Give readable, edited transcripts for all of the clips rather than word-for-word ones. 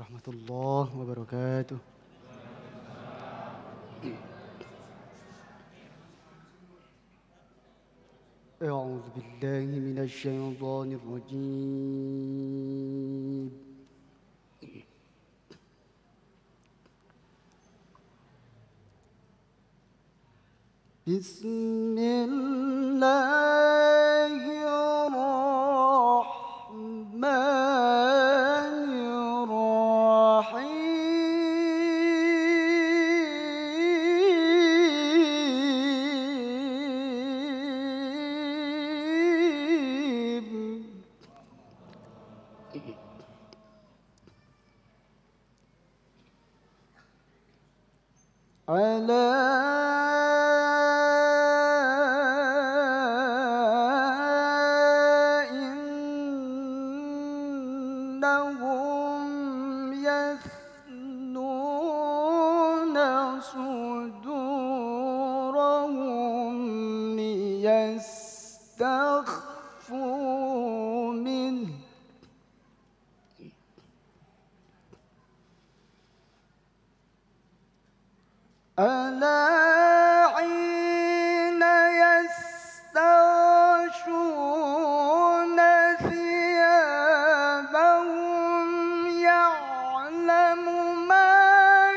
warahmatullahi wabarakatuh. أعوذ بالله من الشيطان الرجيم. بسم الله الرحمن الرحيم. على إنهم يثنون صدورهم ليستخفوا منه ألا حين يستغشون ثيابهم يعلم ما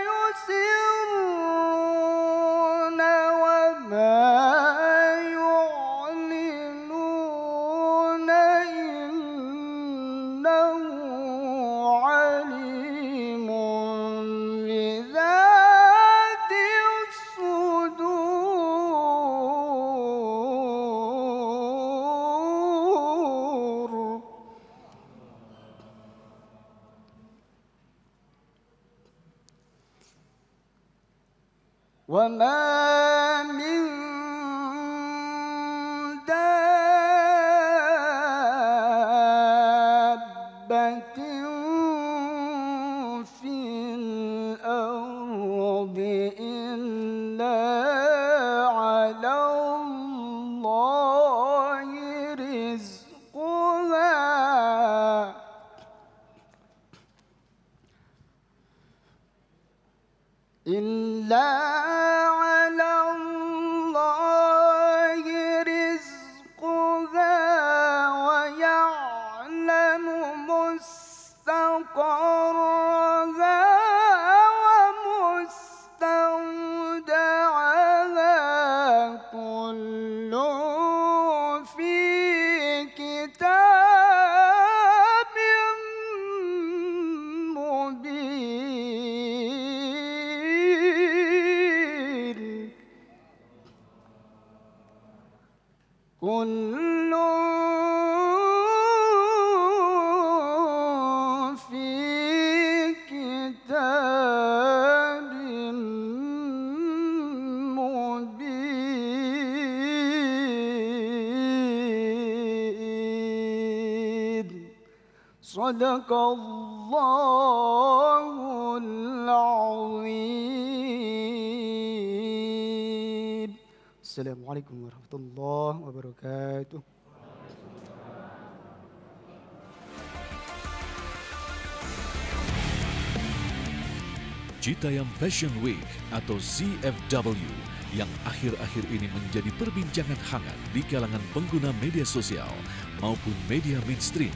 يسرون وما يعلنون إنه عليم بذات الصدور. وما من دابة في الأرض إلا على الله رزقها إلا على الله رزقها ويعلم مستقرها ومستودعها كل في كتاب مبين. كل في كتاب مبين. صدق الله العظيم. السلام عليكم ورحمة الله وبركاته. Citayam Fashion Week atau CFW yang akhir-akhir ini menjadi perbincangan hangat di kalangan pengguna media sosial maupun media mainstream.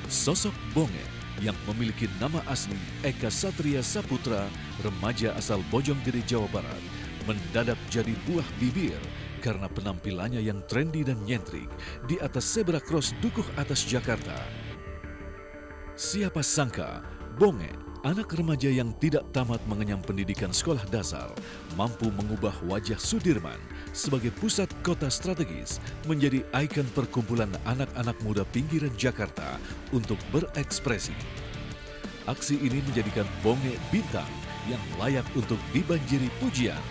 Sosok Bonge yang memiliki nama asli Eka Satria Saputra, remaja asal Bojonggede, Jawa Barat, mendadak jadi buah bibir karena penampilannya yang trendy dan nyentrik di atas zebra cross Dukuh Atas Jakarta. Siapa sangka Bonge, anak remaja yang tidak tamat mengenyam pendidikan sekolah dasar, mampu mengubah wajah Sudirman sebagai pusat kota strategis menjadi ikon perkumpulan anak-anak muda pinggiran Jakarta untuk berekspresi. Aksi ini menjadikan Bonge bintang yang layak untuk dibanjiri pujian.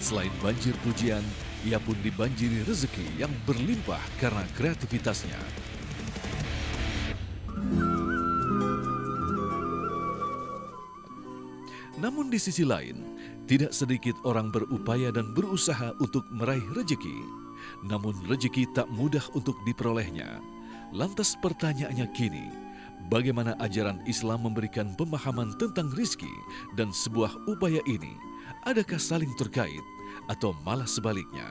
Selain banjir pujian, ia pun dibanjiri rezeki yang berlimpah karena kreativitasnya. Namun di sisi lain, tidak sedikit orang berupaya dan berusaha untuk meraih rezeki. Namun rezeki tak mudah untuk diperolehnya. Lantas pertanyaannya kini, bagaimana ajaran Islam memberikan pemahaman tentang rizki dan sebuah upaya ini, adakah saling terkait atau malah sebaliknya?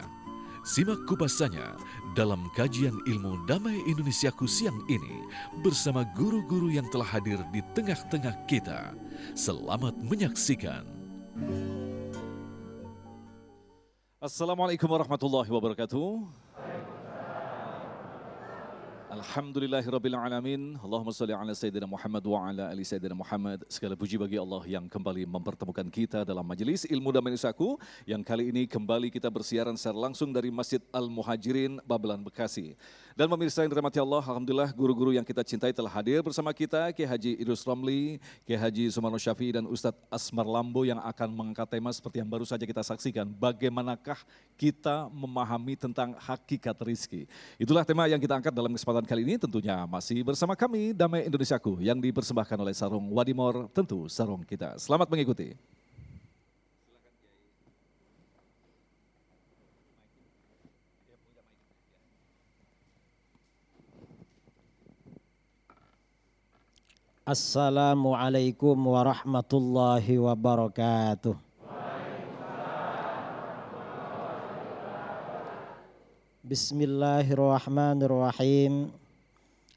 Simak kupasannya dalam kajian ilmu Damai Indonesiaku siang ini bersama guru-guru yang telah hadir di tengah-tengah kita. Selamat menyaksikan. Assalamualaikum warahmatullahi wabarakatuh. Alhamdulillahirrabbilalamin. Allahumma salli ala Sayyidina Muhammad wa ala ali Sayyidina Muhammad. Segala puji bagi Allah yang kembali mempertemukan kita dalam majelis ilmu Damai Indonesiaku, yang kali ini kembali kita bersiaran secara langsung dari Masjid Al-Muhajirin, Babelan, Bekasi. Dan pemirsa yang dirahmati Allah, alhamdulillah guru-guru yang kita cintai telah hadir bersama kita, Kiai Haji Idrus Ramli, Kiai Haji Sumarno Syafi'i dan Ustadz Asmar Lambo yang akan mengangkat tema seperti yang baru saja kita saksikan, bagaimanakah kita memahami tentang hakikat rizki. Itulah tema yang kita angkat dalam kesempatan kali ini, tentunya masih bersama kami Damai Indonesiaku yang dipersembahkan oleh Sarung Wadimor, tentu sarung kita. Selamat mengikuti. Assalamualaikum warahmatullahi wabarakatuh. Bismillahirrahmanirrahim.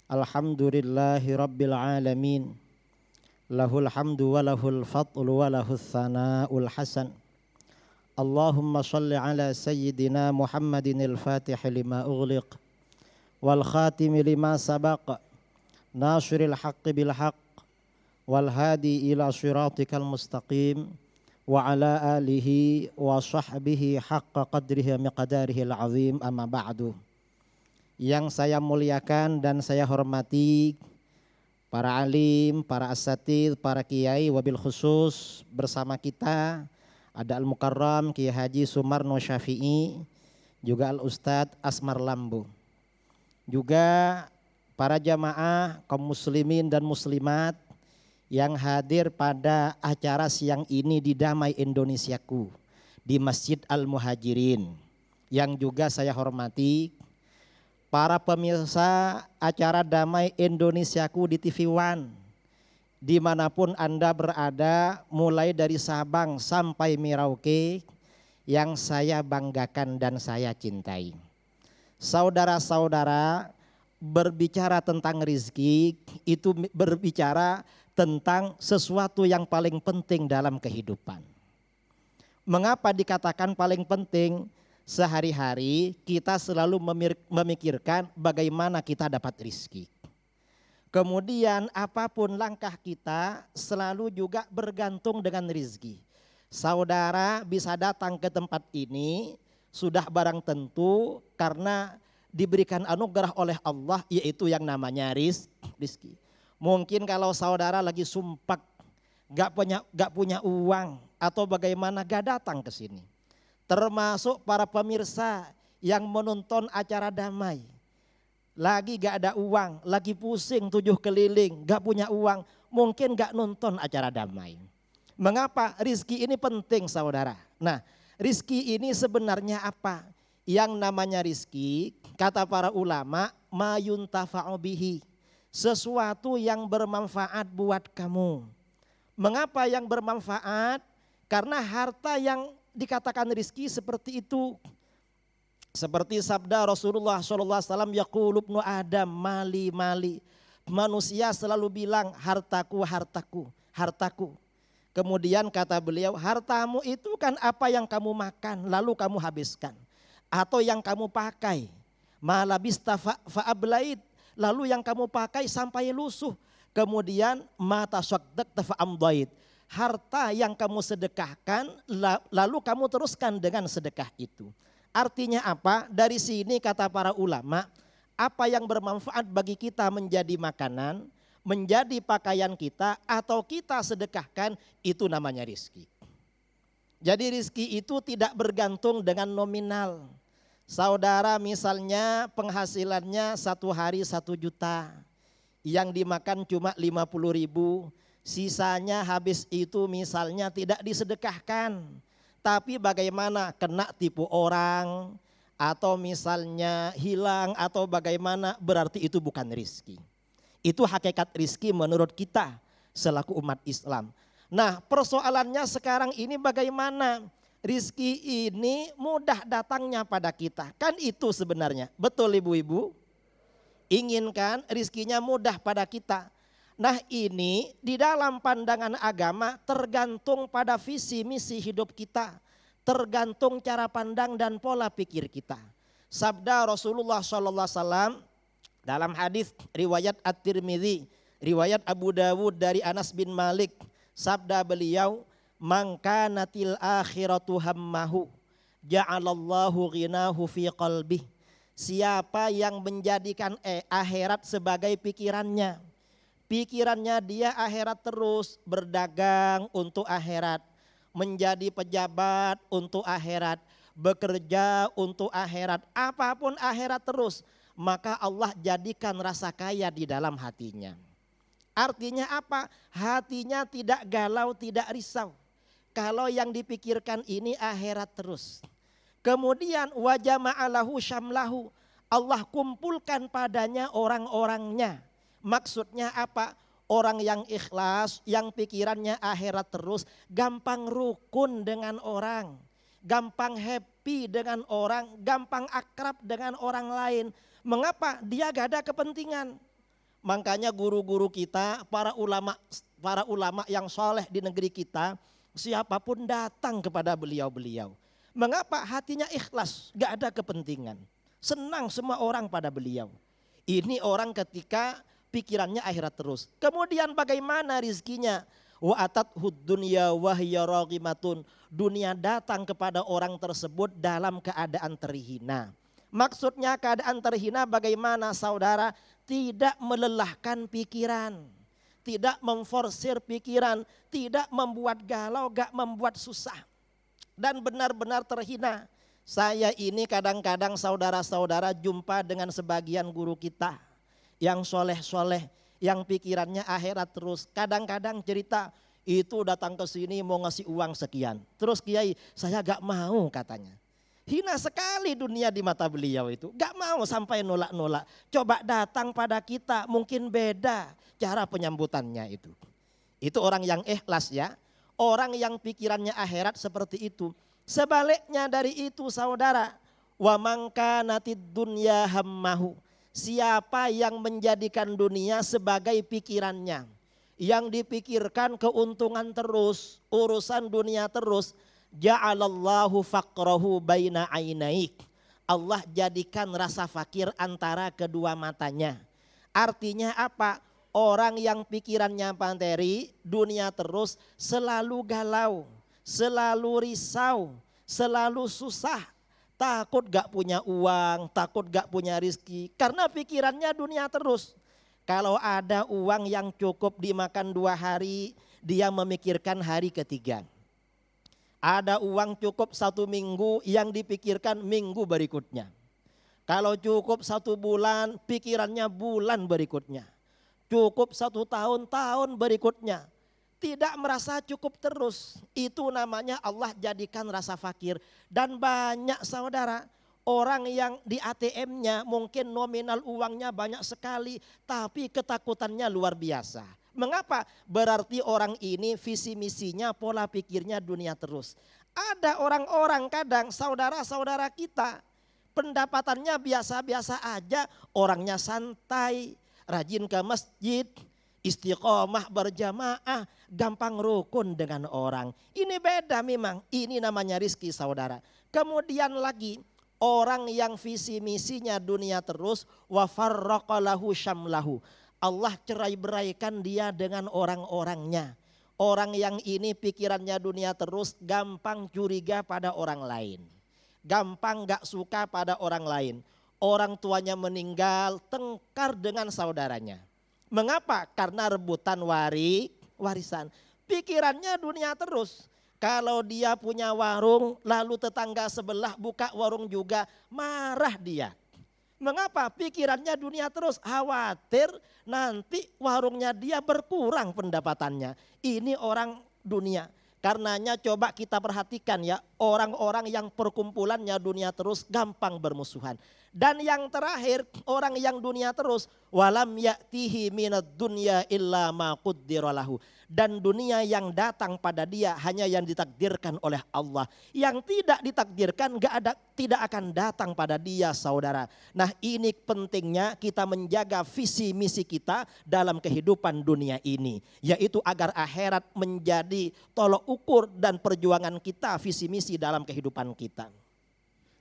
Alhamdulillahi rabbil alamin. Lahul hamdu wa lahul fadlu wa lahul thana'ul hasan. Allahumma salli ala sayyidina Muhammadin al-fatih lima ughliq wal khatimi lima sabaq. Nasiril haqqi bil haqq wal hadi ila siratikal mustaqim wa ala alihi wa sahbihi haqqa qadrihi miqdarihi al-azim, amma ba'du. Yang saya muliakan dan saya hormati para alim, para asatidz, para kiai, wabil khusus bersama kita ada Al-Mukarram Kiai Haji Sumarno Syafi'i, juga Al-Ustadz Asmar Lambo, juga para jamaah kaum muslimin dan muslimat yang hadir pada acara siang ini di Damai Indonesiaku di Masjid Al-Muhajirin, yang juga saya hormati para pemirsa acara Damai Indonesiaku di TV One dimanapun Anda berada, mulai dari Sabang sampai Merauke, yang saya banggakan dan saya cintai. Saudara-saudara, berbicara tentang rizki itu berbicara tentang sesuatu yang paling penting dalam kehidupan. Mengapa dikatakan paling penting? Sehari-hari kita selalu memikirkan bagaimana kita dapat rizki. Kemudian apapun langkah kita selalu juga bergantung dengan rizki. Saudara bisa datang ke tempat ini sudah barang tentu karena diberikan anugerah oleh Allah, yaitu yang namanya rizki. Mungkin kalau saudara lagi sumpek, gak punya uang atau bagaimana, gak datang ke sini. Termasuk para pemirsa yang menonton acara Damai, lagi gak ada uang, lagi pusing 7 keliling, gak punya uang, mungkin gak nonton acara Damai. Mengapa? Rizki ini penting, saudara. Nah, rizki ini sebenarnya apa? Yang namanya rizki, kata para ulama, ma yuntafa'u bihi, sesuatu yang bermanfaat buat kamu. Mengapa yang bermanfaat? Karena harta yang dikatakan rizki seperti itu. Seperti sabda Rasulullah SAW, yaqulu ibnu Adam mali mali. Manusia selalu bilang hartaku, hartaku, hartaku. Kemudian kata beliau, hartamu itu kan apa yang kamu makan lalu kamu habiskan, atau yang kamu pakai, malabista fa'ablait, lalu yang kamu pakai sampai lusuh, kemudian mata saddaqta fa'amdait, harta yang kamu sedekahkan lalu kamu teruskan dengan sedekah itu. Artinya apa? Dari sini kata para ulama, apa yang bermanfaat bagi kita menjadi makanan, menjadi pakaian kita, atau kita sedekahkan, itu namanya rizki. Jadi rizki itu tidak bergantung dengan nominal. Saudara misalnya penghasilannya 1 hari 1 juta, yang dimakan cuma 50.000, sisanya habis itu misalnya tidak disedekahkan. Tapi bagaimana kena tipu orang, atau misalnya hilang, atau bagaimana, berarti itu bukan rizki. Itu hakikat rizki menurut kita selaku umat Islam. Nah, persoalannya sekarang ini bagaimana rizki ini mudah datangnya pada kita. Kan itu sebenarnya. Betul ibu-ibu? Inginkan rizkinya mudah pada kita. Nah, ini di dalam pandangan agama tergantung pada visi misi hidup kita. Tergantung cara pandang dan pola pikir kita. Sabda Rasulullah SAW dalam hadis riwayat At-Tirmidzi, riwayat Abu Dawud dari Anas bin Malik, sabda beliau, "Man kanatil akhiratu hammahu, ja'alallahu ghinahu fi qalbih." Siapa yang menjadikan akhirat sebagai pikirannya. Pikirannya dia akhirat terus, berdagang untuk akhirat, menjadi pejabat untuk akhirat, bekerja untuk akhirat, apapun akhirat terus. Maka Allah jadikan rasa kaya di dalam hatinya. Artinya apa? Hatinya tidak galau, tidak risau. Kalau yang dipikirkan ini akhirat terus. Kemudian wa jama'alahu syamlahu. Allah kumpulkan padanya orang-orangnya. Maksudnya apa? Orang yang ikhlas, yang pikirannya akhirat terus, gampang rukun dengan orang. Gampang happy dengan orang, gampang akrab dengan orang lain. Mengapa? Dia gak ada kepentingan. Makanya guru-guru kita, para ulama yang soleh di negeri kita, siapapun datang kepada beliau-beliau. Mengapa? Hatinya ikhlas, gak ada kepentingan. Senang semua orang pada beliau. Ini orang ketika pikirannya akhirat terus. Kemudian bagaimana rizkinya? Wa atathud dunya wa hiya raghimatun. Dunia datang kepada orang tersebut dalam keadaan terhina. Maksudnya keadaan terhina bagaimana saudara? Tidak melelahkan pikiran. Tidak memforsir pikiran. Tidak membuat galau, gak membuat susah. Dan benar-benar terhina. Saya ini kadang-kadang saudara-saudara jumpa dengan sebagian guru kita. Yang soleh-soleh, yang pikirannya akhirat terus. Kadang-kadang cerita, itu datang ke sini mau ngasih uang sekian. Terus kiai, saya gak mau katanya. Hina sekali dunia di mata beliau itu. Gak mau sampai nolak-nolak. Coba datang pada kita, mungkin beda cara penyambutannya itu. Itu orang yang ikhlas ya. Orang yang pikirannya akhirat seperti itu. Sebaliknya dari itu saudara. Wa man kanatid dunya hammahu. Siapa yang menjadikan dunia sebagai pikirannya. Yang dipikirkan keuntungan terus, urusan dunia terus. Ja'alallahu faqrahu baina ainaik. Allah jadikan rasa fakir antara kedua matanya. Artinya apa? Orang yang pikirannya materi, dunia terus, selalu galau, selalu risau, selalu susah. Takut gak punya uang, takut gak punya rizki. Karena pikirannya dunia terus. Kalau ada uang yang cukup dimakan 2 hari, dia memikirkan hari ketiga. Ada uang cukup 1 minggu, yang dipikirkan minggu berikutnya. Kalau cukup 1 bulan, pikirannya bulan berikutnya. Cukup 1 tahun, tahun berikutnya. Tidak merasa cukup terus. Itu namanya Allah jadikan rasa fakir. Dan banyak saudara, orang yang di ATM-nya mungkin nominal uangnya banyak sekali. Tapi ketakutannya luar biasa. Mengapa? Berarti orang ini visi misinya, pola pikirnya dunia terus. Ada orang-orang kadang saudara-saudara kita pendapatannya biasa-biasa aja, orangnya santai, rajin ke masjid, istiqomah berjamaah, gampang rukun dengan orang. Ini beda memang, ini namanya rizki saudara. Kemudian lagi orang yang visi misinya dunia terus, wa farraqa lahu syamlahu. Allah cerai-beraikan dia dengan orang-orangnya. Orang yang ini pikirannya dunia terus, gampang curiga pada orang lain. Gampang gak suka pada orang lain. Orang tuanya meninggal, tengkar dengan saudaranya. Mengapa? Karena rebutan warisan. Pikirannya dunia terus. Kalau dia punya warung, lalu tetangga sebelah buka warung juga, marah dia. Mengapa? Pikirannya dunia terus, khawatir nanti warungnya dia berkurang pendapatannya. Ini orang dunia. Karenanya coba kita perhatikan ya, orang-orang yang perkumpulannya dunia terus, gampang bermusuhan. Dan yang terakhir, orang yang dunia terus, walam ya'tihi minad dunya illa ma qaddara lahu. Dan dunia yang datang pada dia hanya yang ditakdirkan oleh Allah. Yang tidak ditakdirkan tidak akan datang pada dia, saudara. Nah, ini pentingnya kita menjaga visi misi kita dalam kehidupan dunia ini, yaitu agar akhirat menjadi tolok ukur dan perjuangan kita, visi misi dalam kehidupan kita.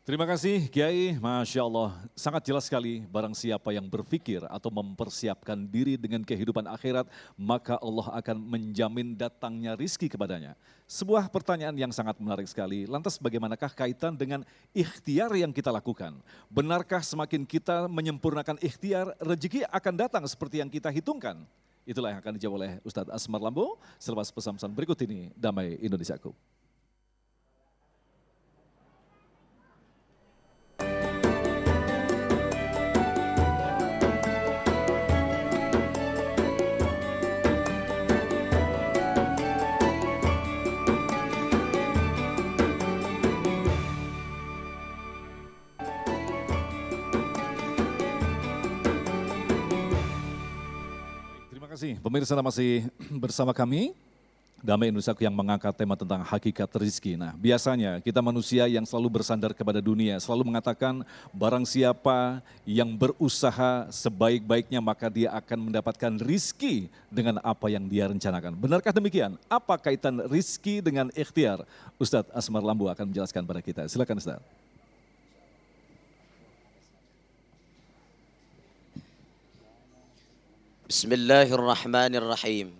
Terima kasih Kiai, Masya Allah. Sangat jelas sekali, barang siapa yang berpikir atau mempersiapkan diri dengan kehidupan akhirat, maka Allah akan menjamin datangnya rizki kepadanya. Sebuah pertanyaan yang sangat menarik sekali, lantas bagaimanakah kaitan dengan ikhtiar yang kita lakukan? Benarkah semakin kita menyempurnakan ikhtiar, rezeki akan datang seperti yang kita hitungkan? Itulah yang akan dijawab oleh Ustadz Asmar Lambo selepas pesan-pesan berikut ini, Damai Indonesiaku. Pemirsa masih bersama kami, Damai Indonesiaku yang mengangkat tema tentang hakikat rezeki. Nah, biasanya kita manusia yang selalu bersandar kepada dunia, selalu mengatakan barang siapa yang berusaha sebaik-baiknya maka dia akan mendapatkan rizki dengan apa yang dia rencanakan. Benarkah demikian? Apa kaitan rizki dengan ikhtiar? Ustadz Asmar Lambo akan menjelaskan pada kita. Silakan Ustadz. Bismillahirrahmanirrahim.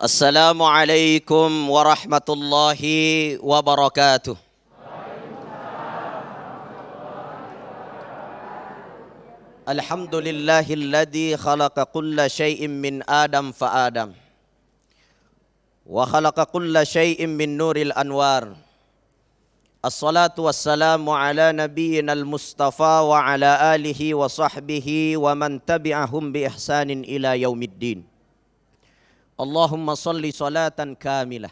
Assalamualaikum warahmatullahi wabarakatuh. Alhamdulillahilladzi khalaqa kulla syai'in min Adam fa Adam. Wa khalaqa kulla syai'in min nuril anwar. Assalatu wassalamu ala nabiyyina al-Mustafa wa ala alihi wa sahbihi wa man tabi'ahum bi ihsanin ila yaumiddin. Allahumma salli salatan kamilah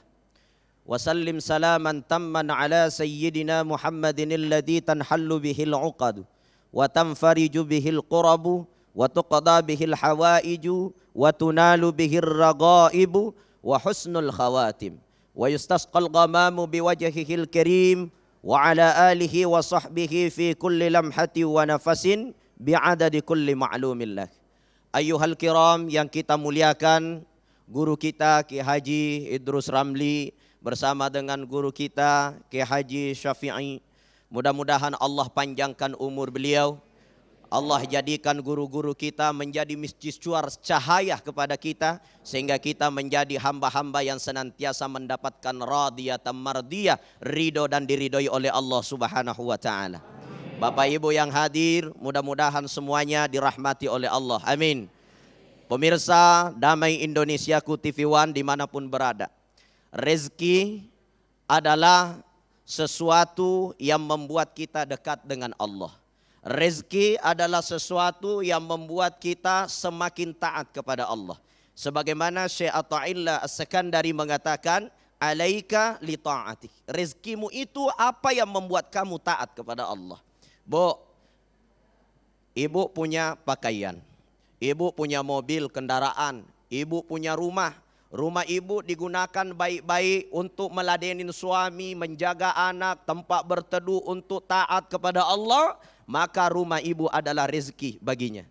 wa sallim salaman tamman ala sayyidina Muhammadin alladhi tanhallu bihil uqadu wa tanfariju bihil qurabu wa tuqada bihil hawaiju wa tunalu bihir ragaibu wa husnul khawatim wa yustasqal ghamamu biwajhihil karim wa ala alihi wa sahbihi fi kulli lamhati wa nafasin bi'adadi kulli ma'lumillah. Ayyuhal kiram yang kita muliakan, guru kita Ki Haji Idrus Ramli bersama dengan guru kita Ki Haji Syafi'i. Mudah-mudahan Allah panjangkan umur beliau. Allah jadikan guru-guru kita menjadi miscuar cahaya kepada kita, sehingga kita menjadi hamba-hamba yang senantiasa mendapatkan radiyatan mardiyah, ridho dan diridhoi oleh Allah Subhanahu wa taala. Bapak Ibu yang hadir, mudah-mudahan semuanya dirahmati oleh Allah. Amin. Pemirsa Damai Indonesiaku TV One dimanapun berada, rezeki adalah sesuatu yang membuat kita dekat dengan Allah. Rezeki adalah sesuatu yang membuat kita semakin taat kepada Allah. Sebagaimana Syekh Athaillah As-Sakandari mengatakan, alaika li ta'ati. Rezekimu itu apa yang membuat kamu taat kepada Allah. Bu, ibu punya pakaian, ibu punya mobil, kendaraan, ibu punya rumah. Rumah ibu digunakan baik-baik untuk meladenin suami, menjaga anak, tempat berteduh untuk taat kepada Allah. Maka rumah ibu adalah rezeki baginya.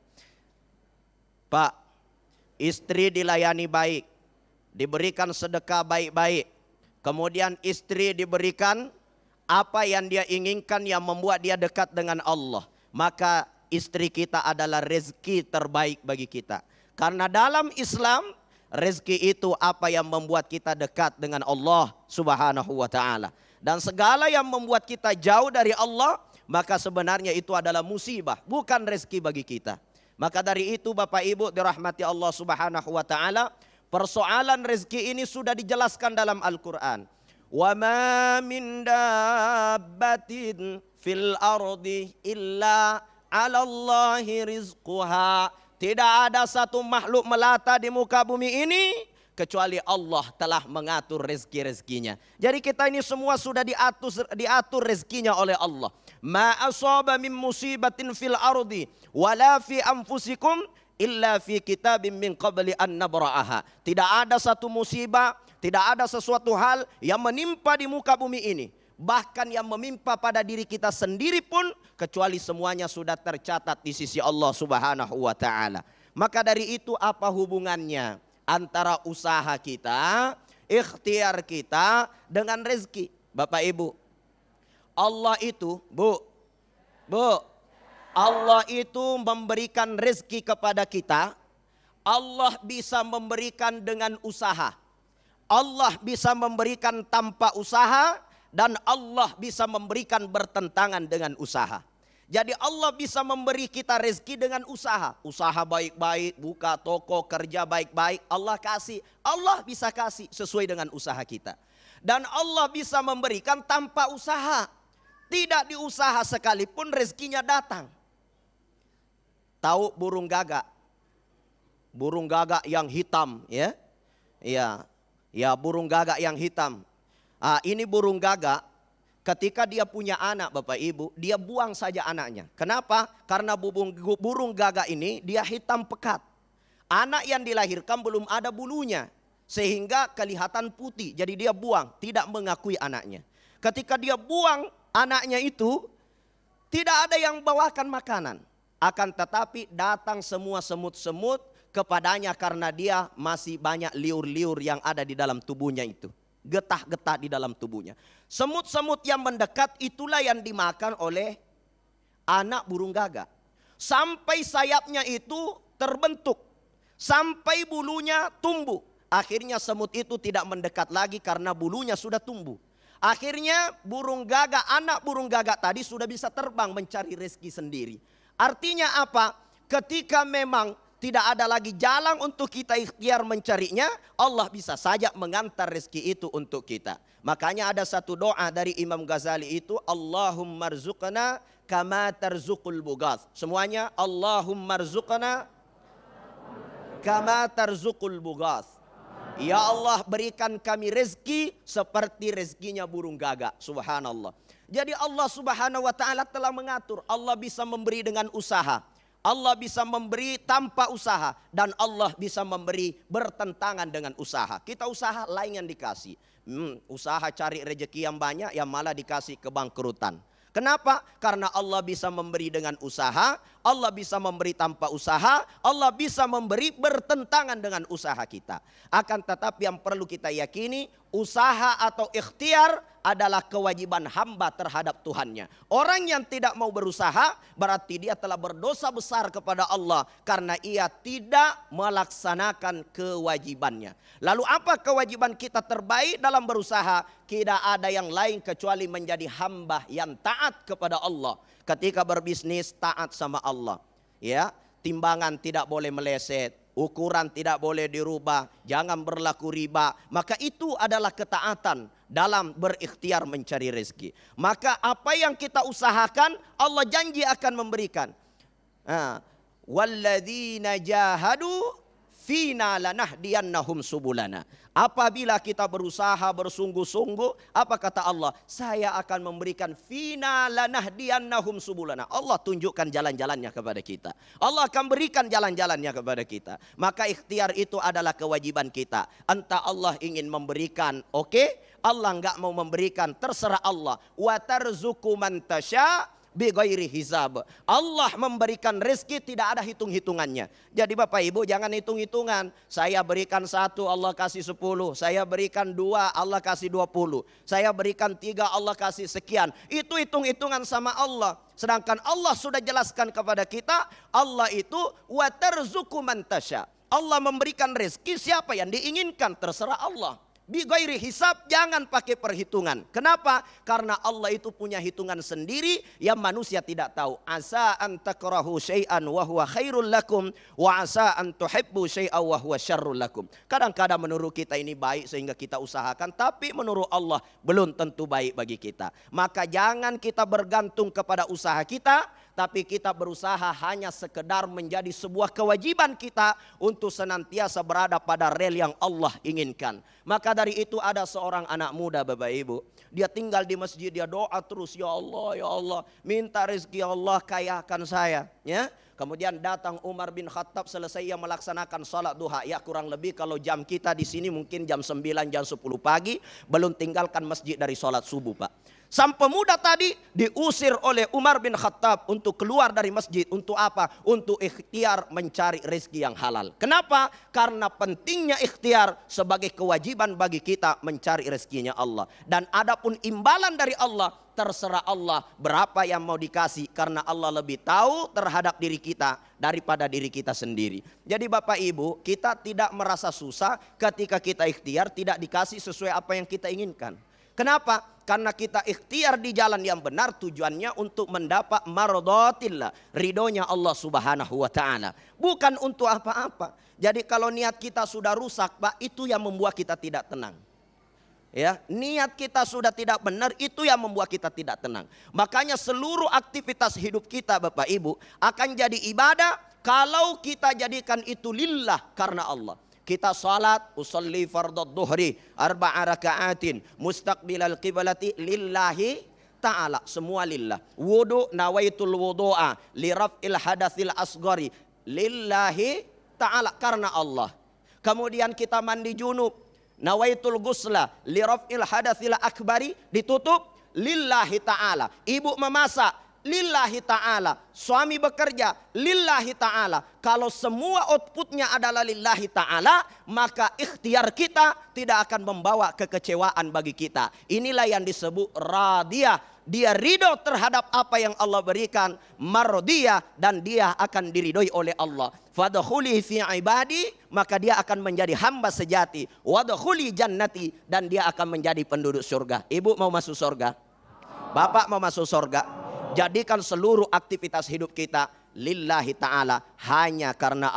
Pak, istri dilayani baik, diberikan sedekah baik-baik. Kemudian istri diberikan apa yang dia inginkan yang membuat dia dekat dengan Allah. Maka istri kita adalah rezeki terbaik bagi kita. Karena dalam Islam, rezeki itu apa yang membuat kita dekat dengan Allah Subhanahu wa taala. Dan segala yang membuat kita jauh dari Allah, maka sebenarnya itu adalah musibah, bukan rezeki bagi kita. Maka dari itu Bapak Ibu dirahmati Allah Subhanahu wa taala, persoalan rezeki ini sudah dijelaskan dalam Al-Qur'an. Wa ma min dabbatin fil ardi illa 'ala Allahi rizquha. Tidak ada satu makhluk melata di muka bumi ini kecuali Allah telah mengatur rezeki-rezekinya. Jadi kita ini semua sudah diatur rezekinya oleh Allah. Ma asaba min musibatin fil ardi wala fi anfusikum illa fi kitabim min qabli an nabra'aha. Tidak ada satu musibah, tidak ada sesuatu hal yang menimpa di muka bumi ini, bahkan yang memimpa pada diri kita sendiri pun, kecuali semuanya sudah tercatat di sisi Allah Subhanahu wa taala. Maka dari itu, apa hubungannya antara usaha kita, ikhtiar kita dengan rezeki? Bapak Ibu, Allah itu, Bu, Allah itu memberikan rezeki kepada kita. Allah bisa memberikan dengan usaha. Allah bisa memberikan tanpa usaha, dan Allah bisa memberikan bertentangan dengan usaha. Jadi Allah bisa memberi kita rezeki dengan usaha. Usaha baik-baik, buka toko, kerja baik-baik, Allah kasih. Allah bisa kasih sesuai dengan usaha kita. Dan Allah bisa memberikan tanpa usaha. Tidak diusaha sekalipun rezekinya datang. Tahu burung gagak? Burung gagak yang hitam, ya? Ya, burung gagak yang hitam. Ini burung gagak, ketika dia punya anak, Bapak Ibu, dia buang saja anaknya. Kenapa? Karena burung gagak ini dia hitam pekat. Anak yang dilahirkan belum ada bulunya, sehingga kelihatan putih. Jadi dia buang, tidak mengakui anaknya. Ketika dia buang anaknya itu, tidak ada yang bawakan makanan. Akan tetapi datang semua semut-semut kepadanya karena dia masih banyak liur-liur yang ada di dalam tubuhnya itu. Getah-getah di dalam tubuhnya. Semut-semut yang mendekat itulah yang dimakan oleh anak burung gagak. Sampai sayapnya itu terbentuk. Sampai bulunya tumbuh. Akhirnya semut itu tidak mendekat lagi karena bulunya sudah tumbuh. Akhirnya burung gagak, anak burung gagak tadi sudah bisa terbang mencari rezeki sendiri. Artinya apa? Ketika memang tidak ada lagi jalan untuk kita ikhtiar mencarinya, Allah bisa saja mengantar rezeki itu untuk kita. Makanya ada satu doa dari Imam Ghazali itu, Allahumma rzuqna kama tarzuqul bughats. Semuanya, Allahumma rzuqna kama tarzuqul bughats. Ya Allah, berikan kami rezeki seperti rezekinya burung gagak. Subhanallah. Jadi Allah Subhanahu wa taala telah mengatur. Allah bisa memberi dengan usaha. Allah bisa memberi tanpa usaha, dan Allah bisa memberi bertentangan dengan usaha. Kita usaha lain yang dikasih. Usaha cari rezeki yang banyak, yang malah dikasih kebangkrutan. Kenapa? Karena Allah bisa memberi dengan usaha, Allah bisa memberi tanpa usaha, Allah bisa memberi bertentangan dengan usaha kita. Akan tetapi yang perlu kita yakini, usaha atau ikhtiar adalah kewajiban hamba terhadap Tuhannya. Orang yang tidak mau berusaha berarti dia telah berdosa besar kepada Allah karena ia tidak melaksanakan kewajibannya. Lalu apa kewajiban kita terbaik dalam berusaha? Tidak ada yang lain kecuali menjadi hamba yang taat kepada Allah. Ketika berbisnis taat sama Allah. Ya, timbangan tidak boleh meleset, ukuran tidak boleh dirubah, jangan berlaku riba. Maka itu adalah ketaatan dalam berikhtiar mencari rezeki. Maka apa yang kita usahakan, Allah janji akan memberikan. Walladzina jahadu fina lanahdiyannahum subulana. Apabila kita berusaha bersungguh-sungguh, apa kata Allah? Saya akan memberikan fina lanahdiyannahum subulana. Allah tunjukkan jalan-jalannya kepada kita. Allah akan berikan jalan-jalannya kepada kita. Maka ikhtiar itu adalah kewajiban kita. Entah Allah ingin memberikan, oke? Allah enggak mau memberikan, terserah Allah. Wa tarzuqu man tasya bighairi hisab. Allah memberikan rezeki tidak ada hitung-hitungannya. Jadi Bapak Ibu jangan hitung-hitungan. Saya berikan 1, Allah kasih 10. Saya berikan 2, Allah kasih 20. Saya berikan 3, Allah kasih sekian. Itu hitung-hitungan sama Allah. Sedangkan Allah sudah jelaskan kepada kita, Allah itu wa tarzuqu man tasya. Allah memberikan rezeki siapa yang diinginkan, terserah Allah. Bighairi hisab, jangan pakai perhitungan. Kenapa? Karena Allah itu punya hitungan sendiri yang manusia tidak tahu. Asa an takrahu syai'an wa huwa khairul lakum wa asa an tuhibbu syai'an wa huwa syarrul lakum. Kadang-kadang menurut kita ini baik sehingga kita usahakan, tapi menurut Allah belum tentu baik bagi kita. Maka jangan kita bergantung kepada usaha kita, tapi kita berusaha hanya sekedar menjadi sebuah kewajiban kita untuk senantiasa berada pada rel yang Allah inginkan. Maka dari itu ada seorang anak muda Bapak Ibu, dia tinggal di masjid, dia doa terus, ya Allah, minta rezeki, ya Allah kayakan saya, ya. Kemudian datang Umar bin Khattab, selesai ia melaksanakan salat duha. Ya kurang lebih kalau jam kita di sini mungkin jam 9, jam 10 pagi, belum tinggalkan masjid dari salat subuh Pak. Sang pemuda tadi diusir oleh Umar bin Khattab untuk keluar dari masjid. Untuk apa? Untuk ikhtiar mencari rezeki yang halal. Kenapa? Karena pentingnya ikhtiar sebagai kewajiban bagi kita mencari rezekinya Allah. Dan adapun imbalan dari Allah, terserah Allah berapa yang mau dikasih, karena Allah lebih tahu terhadap diri kita daripada diri kita sendiri. Jadi Bapak Ibu, kita tidak merasa susah ketika kita ikhtiar tidak dikasih sesuai apa yang kita inginkan. Kenapa? Karena kita ikhtiar di jalan yang benar, tujuannya untuk mendapat mardatillah, ridhonya Allah Subhanahu wa taala, bukan untuk apa-apa. Jadi kalau niat kita sudah rusak Pak, itu yang membuat kita tidak tenang. Ya, niat kita sudah tidak benar, itu yang membuat kita tidak tenang. Makanya seluruh aktivitas hidup kita Bapak Ibu akan jadi ibadah kalau kita jadikan itu lillah, karena Allah. Kita salat, usolli fardad duhri 4 raka'atin mustaqbilal qiblati lillahi ta'ala, semua lillah. Wudu, nawaitul wudu'a li raf'il hadatsil asghari lillahi ta'ala, karena Allah. Kemudian kita mandi junub, nawaitul gusla li raf'il hadatsil akbari, ditutup lillahi ta'ala. Ibu memasak lillahi ta'ala, suami bekerja lillahi ta'ala. Kalau semua outputnya adalah lillahi ta'ala, maka ikhtiar kita tidak akan membawa kekecewaan bagi kita. Inilah yang disebut radiyah. Dia ridho terhadap apa yang Allah berikan, mardiyah, dan dia akan diridhoi oleh Allah. Fadkhuli fi ibadi, maka dia akan menjadi hamba sejati. Wadkhuli jannati, dan dia akan menjadi penduduk surga. Ibu mau masuk surga? Bapak mau masuk surga? Jadikan seluruh aktivitas hidup kita lillahi ta'ala, hanya karena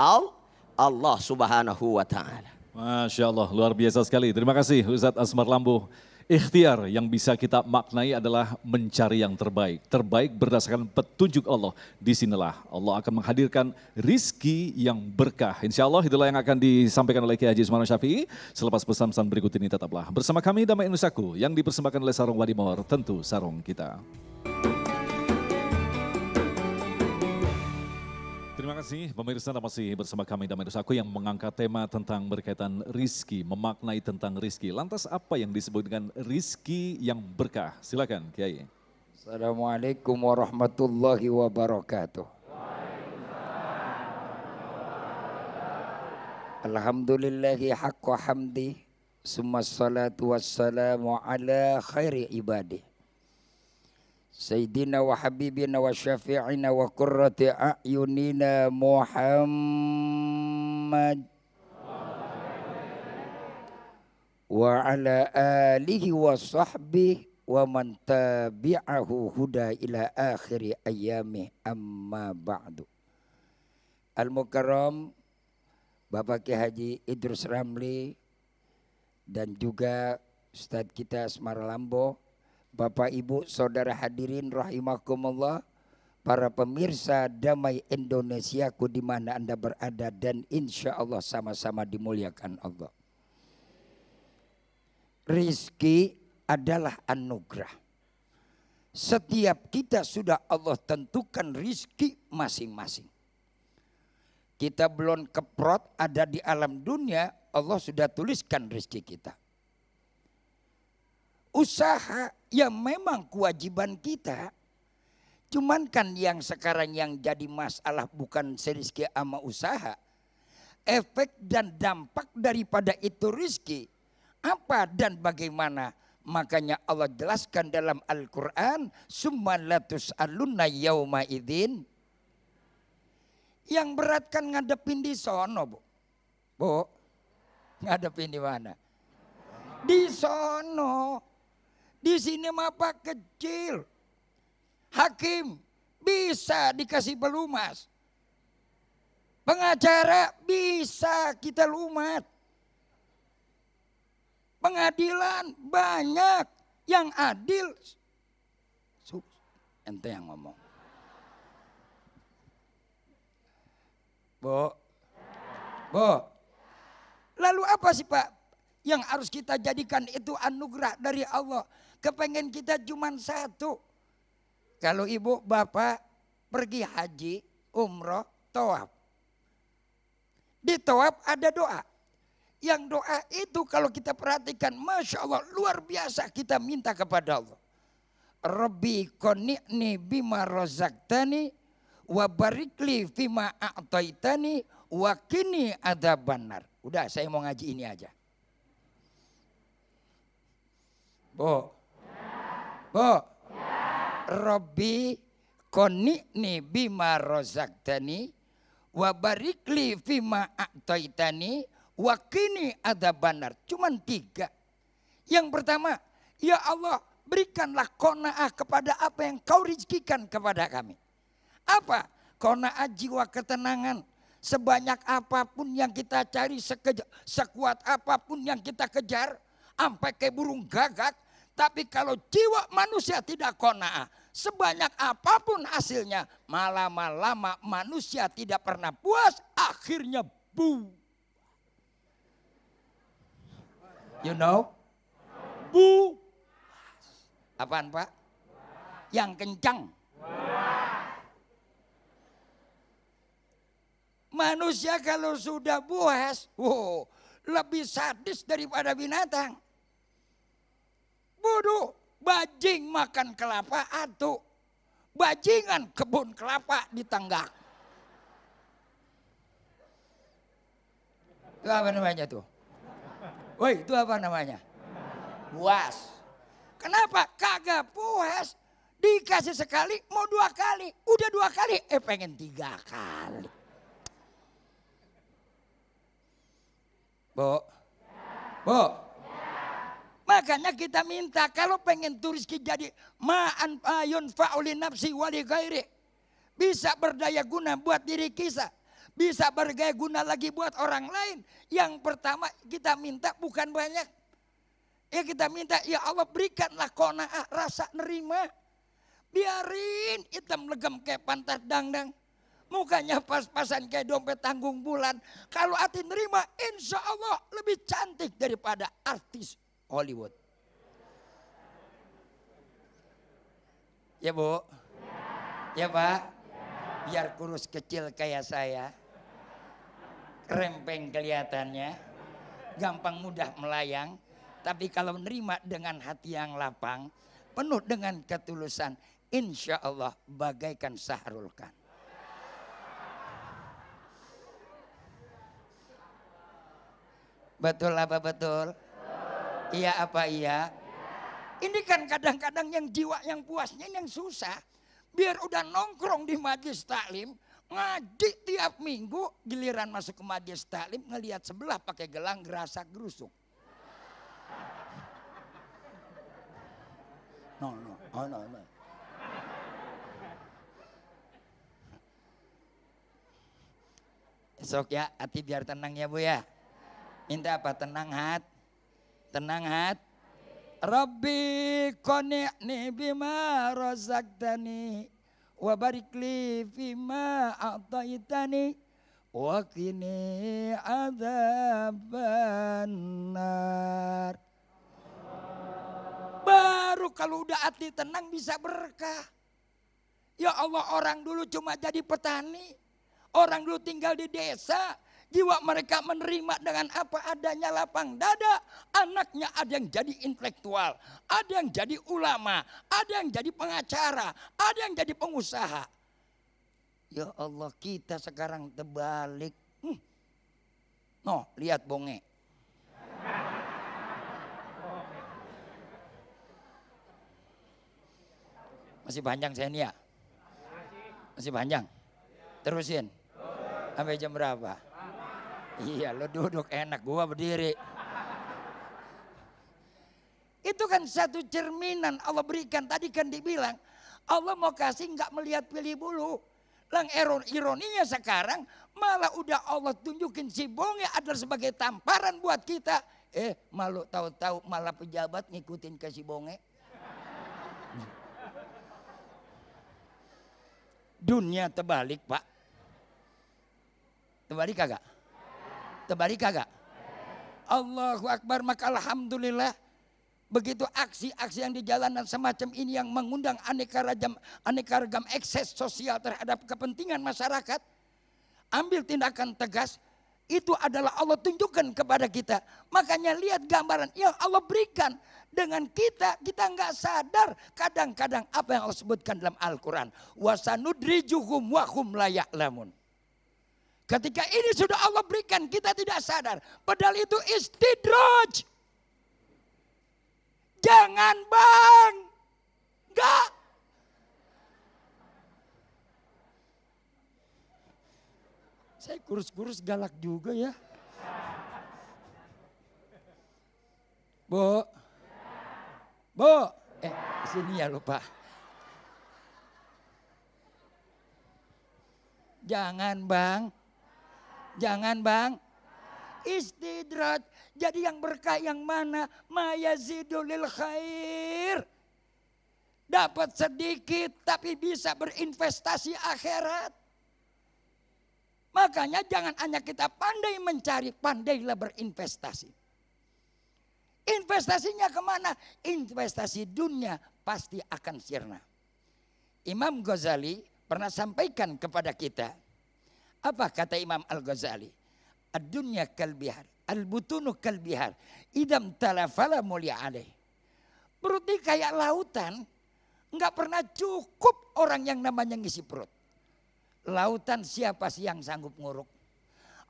Allah Subhanahu wa ta'ala. Masya Allah, luar biasa sekali. Terima kasih Ustadz Asmar Lambuh. Ikhtiar yang bisa kita maknai adalah mencari yang terbaik. Terbaik berdasarkan petunjuk Allah. Disinilah Allah akan menghadirkan rizki yang berkah. Insya Allah itulah yang akan disampaikan oleh Kiai Haji Usman Syafi'i. Selepas pesan-pesan berikut ini tetaplah bersama kami Damai Nusaku yang dipersembahkan oleh Sarung Wadimor, tentu sarung kita. Terima kasih pemirsa, masih bersama kami Damai Nusaku yang mengangkat tema tentang berkaitan rizki, memaknai tentang rizki. Lantas apa yang disebut dengan rizki yang berkah? Silakan Kiai. Assalamualaikum warahmatullahi wabarakatuh. Alhamdulillahi haqqa hamdi, summa salatu wassalamu ala khairi ibadih. Sayyidina wa habibina wa syafi'ina wa qurrati a'yunina Muhammad wa ala alihi wa sahbihi wa man tabi'ahu huda ila akhiri ayyami, amma ba'du. Al-Mukarram Bapak Kiai Haji Idrus Ramli dan juga Ustadz kita Asmar Lambuh, Bapak Ibu Saudara hadirin rahimakumullah, para pemirsa Damai Indonesiaku di mana Anda berada, dan insya Allah sama-sama dimuliakan Allah. Rizki adalah anugerah. Setiap kita sudah Allah tentukan rizki masing-masing. Kita belum keprot ada di alam dunia, Allah sudah tuliskan rizki kita. Usaha yang memang kewajiban kita. Cuman kan yang sekarang yang jadi masalah bukan rezeki sama usaha. Efek dan dampak daripada itu rezeki apa dan bagaimana. Makanya Allah jelaskan dalam Al-Quran, summa latus'alunna yauma idzin. Yang berat kan ngadepin di sono, Bu. Bu, ngadepin di mana? Di sono. Di sini mah Pak kecil. Hakim bisa dikasih pelumas. Pengacara bisa kita lumat. Pengadilan banyak yang adil. Ente yang ngomong. Bu. Bu. Lalu apa sih Pak yang harus kita jadikan itu anugerah dari Allah? Kepengen kita cuma satu. Kalau ibu bapak pergi haji, umroh, tawaf. Di tawaf ada doa. Yang doa itu kalau kita perhatikan, Masya Allah luar biasa kita minta kepada Allah. Rabbi qani'ni bima rozaktani wa barikli fima a'taitani wa qini adzabannar. Udah saya mau ngaji ini aja. Bu. Bu. Rabbi qani'ni bima rozaktani wa barikli fima a'taitani wa qini adzabannar. Cuman 3. Yang pertama, ya Allah berikanlah qanaah kepada apa yang kau rezekikan kepada kami. Apa? Qanaah jiwa ketenangan. Sebanyak apapun yang kita cari, sekuat apapun yang kita kejar, sampai kayak burung gagak. Tapi kalau jiwa manusia tidak qanaah, sebanyak apapun hasilnya, lama-lama manusia tidak pernah puas, akhirnya bu. You know? Bu. Apaan Pak? Yang kencang. Manusia kalau sudah buas, lebih sadis daripada binatang. Bodoh, bajing makan kelapa atu. Bajingan kebun kelapa di tanggak. Itu apa namanya tuh? Woi, itu apa namanya? Puas. Kenapa? Kagak puas. Dikasih sekali, mau 2 kali. Udah 2 kali, pengen 3 kali. Bu. Bu. Makanya kita minta kalau pengen turis jadi ma'an ayun fa'uli nafsi wali ghairi. Bisa berdaya guna buat diri kita. Bisa berdaya guna lagi buat orang lain. Yang pertama kita minta bukan banyak. Ya kita minta ya Allah berikanlah qanaah rasa nerima. Biarin hitam legam kayak pantat dangdang. Mukanya pas-pasan kayak dompet tanggung bulan. Kalau hati nerima insya Allah lebih cantik daripada artis Hollywood. Ya Bu? Ya Pak? Biar kurus kecil kayak saya. Rempeng kelihatannya. Gampang mudah melayang. Tapi kalau menerima dengan hati yang lapang. Penuh dengan ketulusan. Insya Allah bagaikan Sahrul Khan. Betul apa betul? Iya apa iya? Ini kan kadang-kadang yang jiwa yang puasnya ini yang susah. Biar udah nongkrong di majelis taklim, ngaji tiap minggu, giliran masuk ke majelis taklim ngelihat sebelah pakai gelang gerasak gerusuk. No. Esok ya, hati biar tenang ya Bu ya. Minta apa? Tenang hat. Tenang hat. Rabbi qani'ni bima razaktani wa barikli fima a'taitani wa qini adzabannar. Baru kalau udah hati tenang bisa berkah. Ya Allah, orang dulu cuma jadi petani. Orang dulu tinggal di desa. Jiwa mereka menerima dengan apa adanya, lapang dada. Anaknya ada yang jadi intelektual, ada yang jadi ulama, ada yang jadi pengacara, ada yang jadi pengusaha. Ya Allah, kita sekarang terbalik. No, lihat bonge. Masih panjang saya ini ya? Masih panjang? Terusin. Sampai jam berapa? Iya, lo duduk enak, gua berdiri. Itu kan satu cerminan Allah berikan. Tadi kan dibilang Allah mau kasih nggak melihat pilih bulu. Lang ironinya sekarang malah udah Allah tunjukin si bonge adalah sebagai tamparan buat kita. Malu tahu-tahu malah pejabat ngikutin ke si bonge. Dunia terbalik Pak. Terbalik kagak? Terbalik kagak? Allahu Akbar. Maka alhamdulillah begitu aksi-aksi yang di jalanan semacam ini yang mengundang aneka ragam ekses sosial terhadap kepentingan masyarakat, ambil tindakan tegas. Itu adalah Allah tunjukkan kepada kita. Makanya lihat gambaran yang Allah berikan dengan kita nggak sadar kadang-kadang apa yang Allah sebutkan dalam Al-Quran. Wasanudrijuhum wahum la ya'lamun. Ketika ini sudah Allah berikan, kita tidak sadar. Padahal itu istidraj. Jangan bang. Enggak. Saya kurus-kurus galak juga ya. Bu. Sini ya lupa. Jangan bang. Istidraj. Jadi yang berkah yang mana? Mayazidulil khair. Dapat sedikit tapi bisa berinvestasi akhirat. Makanya jangan hanya kita pandai mencari, pandailah berinvestasi. Investasinya kemana? Investasi dunia pasti akan sirna. Imam Ghazali pernah sampaikan kepada kita. Apa kata Imam Al-Ghazali? Ad-dunya kalbihar, al-butunu kalbihar, idam talafala mulia alaih. Perut ini kayak lautan, enggak pernah cukup orang yang namanya ngisi perut. Lautan siapa sih yang sanggup nguruk?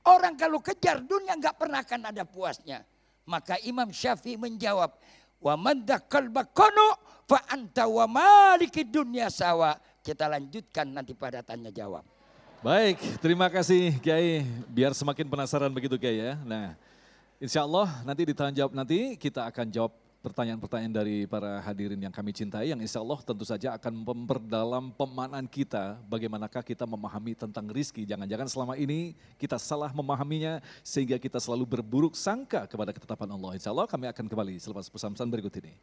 Orang kalau kejar dunia enggak pernah akan ada puasnya. Maka Imam Syafi'i menjawab, wa man daqalba qanu fa anta wa maliki dunya sawa. Kita lanjutkan nanti pada tanya jawab. Baik, terima kasih Kiai. Biar semakin penasaran begitu Kiai ya. Nah, insya Allah nanti ditanya jawab nanti kita akan jawab pertanyaan-pertanyaan dari para hadirin yang kami cintai, yang insya Allah tentu saja akan memperdalam pemahaman kita bagaimanakah kita memahami tentang rizki. Jangan-jangan selama ini kita salah memahaminya sehingga kita selalu berburuk sangka kepada ketetapan Allah. Insya Allah kami akan kembali selepas pesan-pesan berikut ini.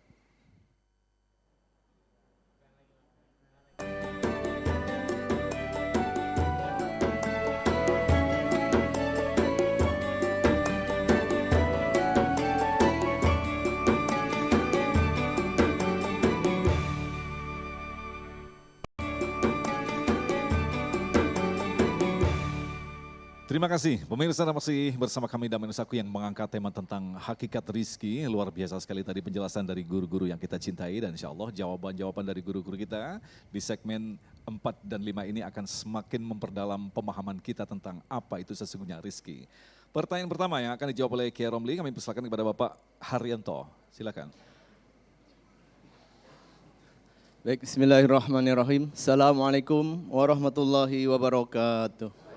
Terima kasih, pemirsa masih bersama kami dalam Menusaku yang mengangkat tema tentang hakikat rizki. Luar biasa sekali tadi penjelasan dari guru-guru yang kita cintai dan insya Allah jawaban-jawaban dari guru-guru kita di segmen 4 dan 5 ini akan semakin memperdalam pemahaman kita tentang apa itu sesungguhnya rizki. Pertanyaan pertama yang akan dijawab oleh Kiai Romli, kami persilakan kepada Bapak Haryanto. Silakan. Baik, bismillahirrahmanirrahim. Assalamualaikum warahmatullahi wabarakatuh.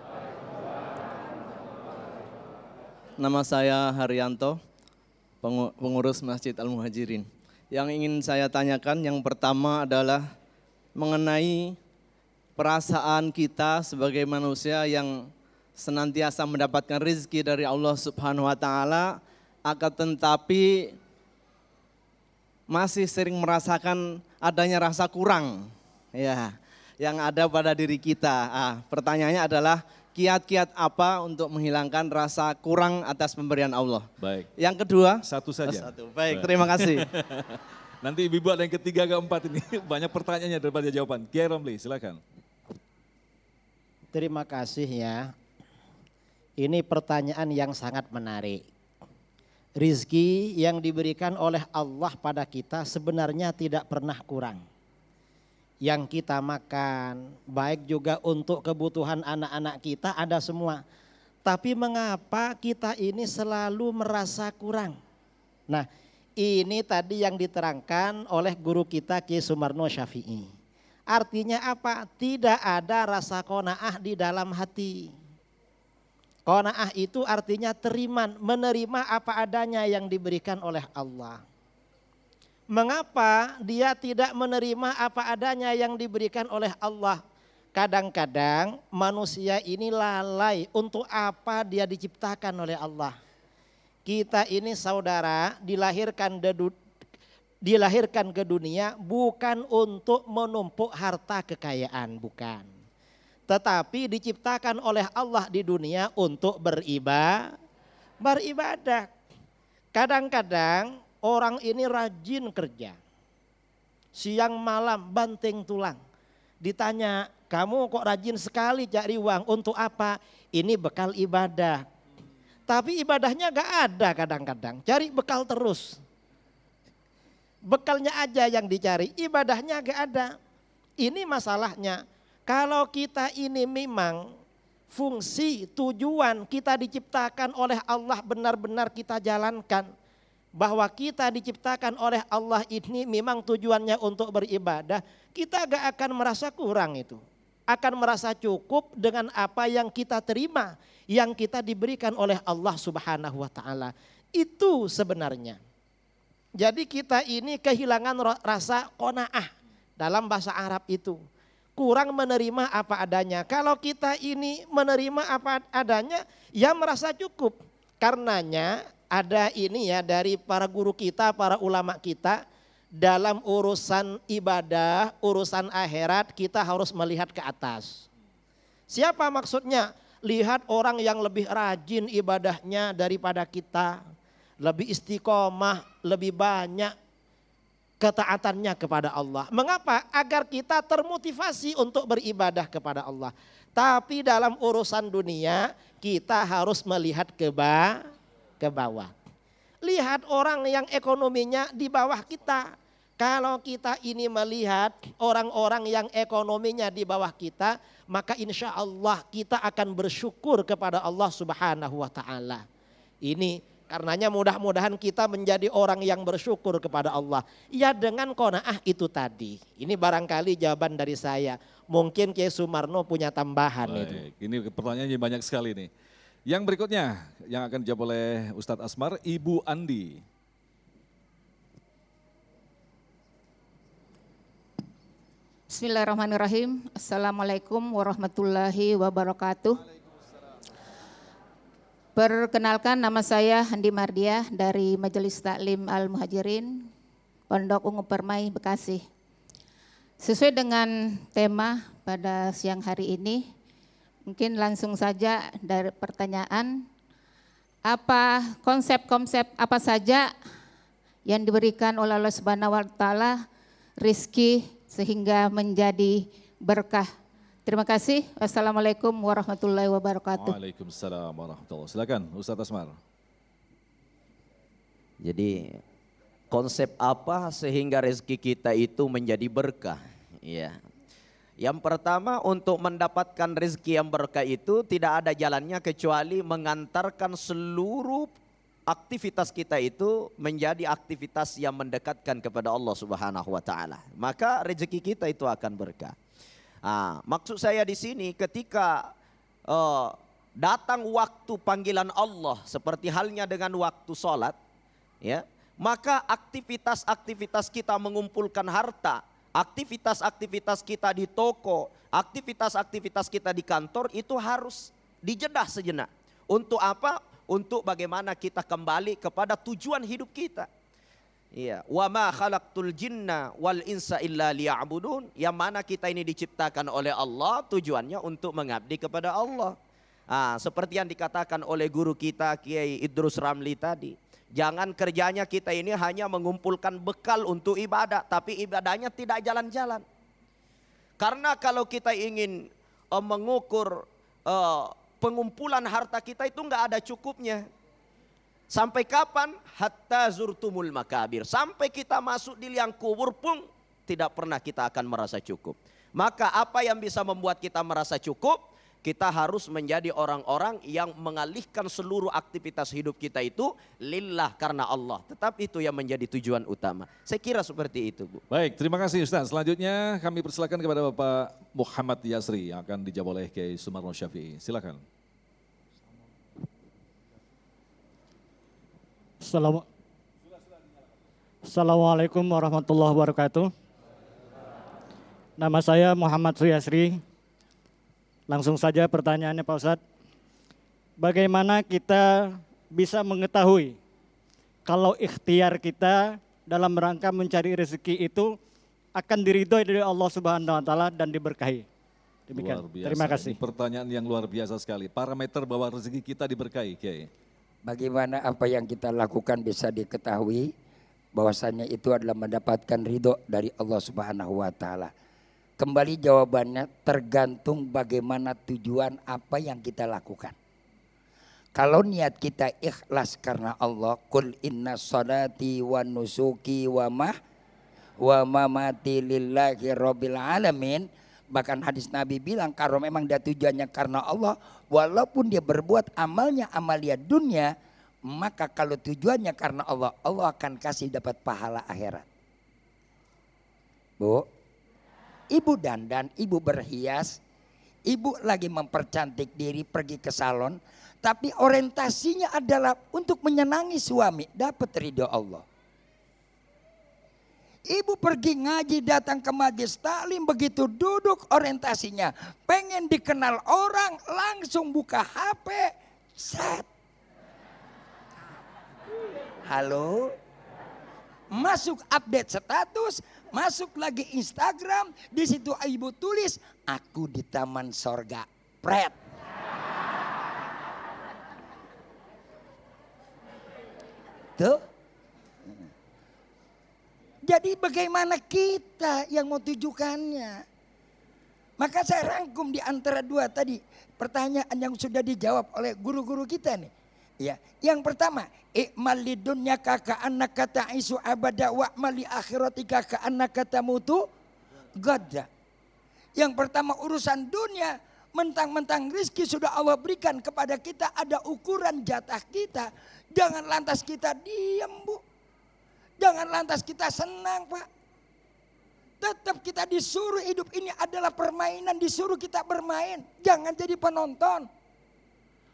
Nama saya Haryanto, pengurus Masjid Al-Muhajirin. Yang ingin saya tanyakan yang pertama adalah mengenai perasaan kita sebagai manusia yang senantiasa mendapatkan rezeki dari Allah Subhanahu wa taala, akan tetapi masih sering merasakan adanya rasa kurang ya yang ada pada diri kita. Pertanyaannya adalah kiat-kiat apa untuk menghilangkan rasa kurang atas pemberian Allah? Baik. Yang kedua, satu saja. Baik, terima kasih. Nanti Ibu ada yang ketiga, keempat ini banyak pertanyaannya daripada jawaban. Kiai Romli, silakan. Terima kasih ya. Ini pertanyaan yang sangat menarik. Rizki yang diberikan oleh Allah pada kita sebenarnya tidak pernah kurang. Yang kita makan, baik juga untuk kebutuhan anak-anak kita ada semua. Tapi mengapa kita ini selalu merasa kurang? Nah, ini tadi yang diterangkan oleh guru kita Kiai Sumarno Syafi'i. Artinya apa? Tidak ada rasa qanaah di dalam hati. Qanaah itu artinya menerima apa adanya yang diberikan oleh Allah. Mengapa dia tidak menerima apa adanya yang diberikan oleh Allah? Kadang-kadang manusia ini lalai untuk apa dia diciptakan oleh Allah. Kita ini saudara dilahirkan ke dunia bukan untuk menumpuk harta kekayaan, bukan. tetapi diciptakan oleh Allah di dunia untuk beribadah. Kadang-kadang orang ini rajin kerja, siang malam banting tulang. Ditanya, kamu kok rajin sekali cari uang, untuk apa? Ini bekal ibadah. Tapi ibadahnya gak ada kadang-kadang, cari bekal terus. Bekalnya aja yang dicari, ibadahnya gak ada. Ini masalahnya. Kalau kita ini memang fungsi, tujuan kita diciptakan oleh Allah benar-benar kita jalankan. Bahwa kita diciptakan oleh Allah ini memang tujuannya untuk beribadah, kita gak akan merasa kurang itu. Akan merasa cukup dengan apa yang kita terima, yang kita diberikan oleh Allah Subhanahu wa taala. Itu sebenarnya. Jadi kita ini kehilangan rasa qanaah, dalam bahasa Arab itu. Kurang menerima apa adanya. Kalau kita ini menerima apa adanya, ya merasa cukup. Karenanya ada ini ya dari para guru kita, para ulama kita, dalam urusan ibadah, urusan akhirat kita harus melihat ke atas. Siapa maksudnya? Lihat orang yang lebih rajin ibadahnya daripada kita, lebih istiqomah, lebih banyak ketaatannya kepada Allah. Mengapa? Agar kita termotivasi untuk beribadah kepada Allah. Tapi dalam urusan dunia kita harus melihat ke bawah. Lihat orang yang ekonominya di bawah kita. Kalau kita ini melihat orang-orang yang ekonominya di bawah kita, maka insya Allah kita akan bersyukur kepada Allah Subhanahu wa taala. Ini karenanya mudah-mudahan kita menjadi orang yang bersyukur kepada Allah. Ya dengan qanaah itu tadi. Ini barangkali jawaban dari saya. Mungkin Kiai Sumarno punya tambahan. Baik, itu. ini pertanyaannya banyak sekali nih. Yang berikutnya yang akan dijawab oleh Ustadz Asmar, Ibu Andi. Bismillahirrahmanirrahim. Assalamualaikum warahmatullahi wabarakatuh. Perkenalkan, nama saya Handi Mardiah dari Majelis Taklim Al-Muhajirin, Pondok Ungu Permai, Bekasi. Sesuai dengan tema pada siang hari ini, mungkin langsung saja dari pertanyaan, apa konsep-konsep apa saja yang diberikan oleh Allah Subhanahu wa taala rizki sehingga menjadi berkah. Terima kasih. Wassalamualaikum warahmatullahi wabarakatuh. Waalaikumsalam warahmatullahi wabarakatuh. Silakan Ustadz Asmar. Jadi konsep apa sehingga rezeki kita itu menjadi berkah? Ya. Yang pertama, untuk mendapatkan rezeki yang berkah itu tidak ada jalannya kecuali mengantarkan seluruh aktivitas kita itu menjadi aktivitas yang mendekatkan kepada Allah Subhanahu wa taala. Maka rezeki kita itu akan berkah. Maksud saya di sini ketika datang waktu panggilan Allah seperti halnya dengan waktu sholat, ya, maka aktivitas-aktivitas kita mengumpulkan harta, aktivitas-aktivitas kita di toko, aktivitas-aktivitas kita di kantor itu harus dijedah sejenak. Untuk apa? Untuk bagaimana kita kembali kepada tujuan hidup kita. Iya, wa ma khalaqtul jinna wal insa illa liya'budun, yang mana kita ini diciptakan oleh Allah tujuannya untuk mengabdi kepada Allah. Seperti yang dikatakan oleh guru kita Kiai Idrus Ramli tadi, jangan kerjanya kita ini hanya mengumpulkan bekal untuk ibadah, tapi ibadahnya tidak jalan-jalan. Karena kalau kita ingin mengukur pengumpulan harta kita itu enggak ada cukupnya. Sampai kapan? Hatta zurtumul makabir. Sampai kita masuk di liang kubur pun tidak pernah kita akan merasa cukup. Maka apa yang bisa membuat kita merasa cukup? Kita harus menjadi orang-orang yang mengalihkan seluruh aktivitas hidup kita itu lillah, karena Allah. Tetap itu yang menjadi tujuan utama. Saya kira seperti itu, Bu. Baik, terima kasih Ustaz. Selanjutnya kami persilakan kepada Bapak Muhammad Yasri yang akan dijawab oleh Kiai Sumarno Syafi'i. Silakan. Assalamualaikum warahmatullahi wabarakatuh. Nama saya Muhammad Suyasri. Langsung saja pertanyaannya Pak Ustadz. Bagaimana kita bisa mengetahui kalau ikhtiar kita dalam rangka mencari rezeki itu akan diridhoi dari Allah Subhanahu wa taala dan diberkahi? Demikian. Luar biasa. Terima kasih. Ini pertanyaan yang luar biasa sekali. Parameter bahwa rezeki kita diberkahi, Kiai. Bagaimana apa yang kita lakukan bisa diketahui bahwasanya itu adalah mendapatkan ridho dari Allah Subhanahu wa taala. Kembali jawabannya tergantung bagaimana tujuan apa yang kita lakukan. Kalau niat kita ikhlas karena Allah, kul inna salati wa nusuki wa mamati lillahi rabbil alamin. Bahkan hadis Nabi bilang kalau memang dia tujuannya karena Allah, walaupun dia berbuat amalnya amalia dunia, maka kalau tujuannya karena Allah, Allah akan kasih dapat pahala akhirat. Bu, ibu dandan, ibu berhias, ibu lagi mempercantik diri pergi ke salon, tapi orientasinya adalah untuk menyenangi suami, dapat ridho Allah. Ibu pergi ngaji, datang ke majelis taklim, begitu duduk orientasinya pengen dikenal orang, langsung buka HP, set. Halo, masuk update status, masuk lagi Instagram, di situ ibu tulis, aku di taman sorga, pret. Tuh. Jadi bagaimana kita yang mau tujukannya? Maka saya rangkum di antara dua tadi pertanyaan yang sudah dijawab oleh guru-guru kita nih. Ya, yang pertama, i'mal lidunya ka'annaka ta'isu abada wa'mal li akhiratika ka'annaka tamutu gada. Yang pertama urusan dunia, mentang-mentang rizki sudah Allah berikan kepada kita, ada ukuran jatah kita. Jangan lantas kita diam, Bu. Jangan lantas kita senang, Pak. Tetap kita disuruh hidup ini adalah permainan, disuruh kita bermain. Jangan jadi penonton.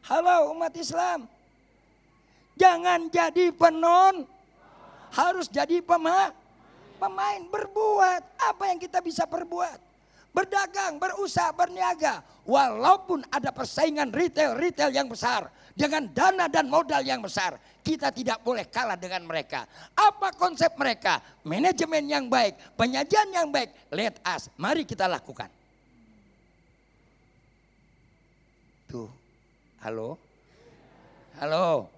Halo umat Islam. Jangan jadi harus jadi pemain. Berbuat apa yang kita bisa perbuat. Berdagang, berusaha, berniaga. Walaupun ada persaingan retail yang besar. Dengan dana dan modal yang besar. Kita tidak boleh kalah dengan mereka. Apa konsep mereka? Manajemen yang baik, penyajian yang baik. Let us, mari kita lakukan. Tuh, halo? Halo?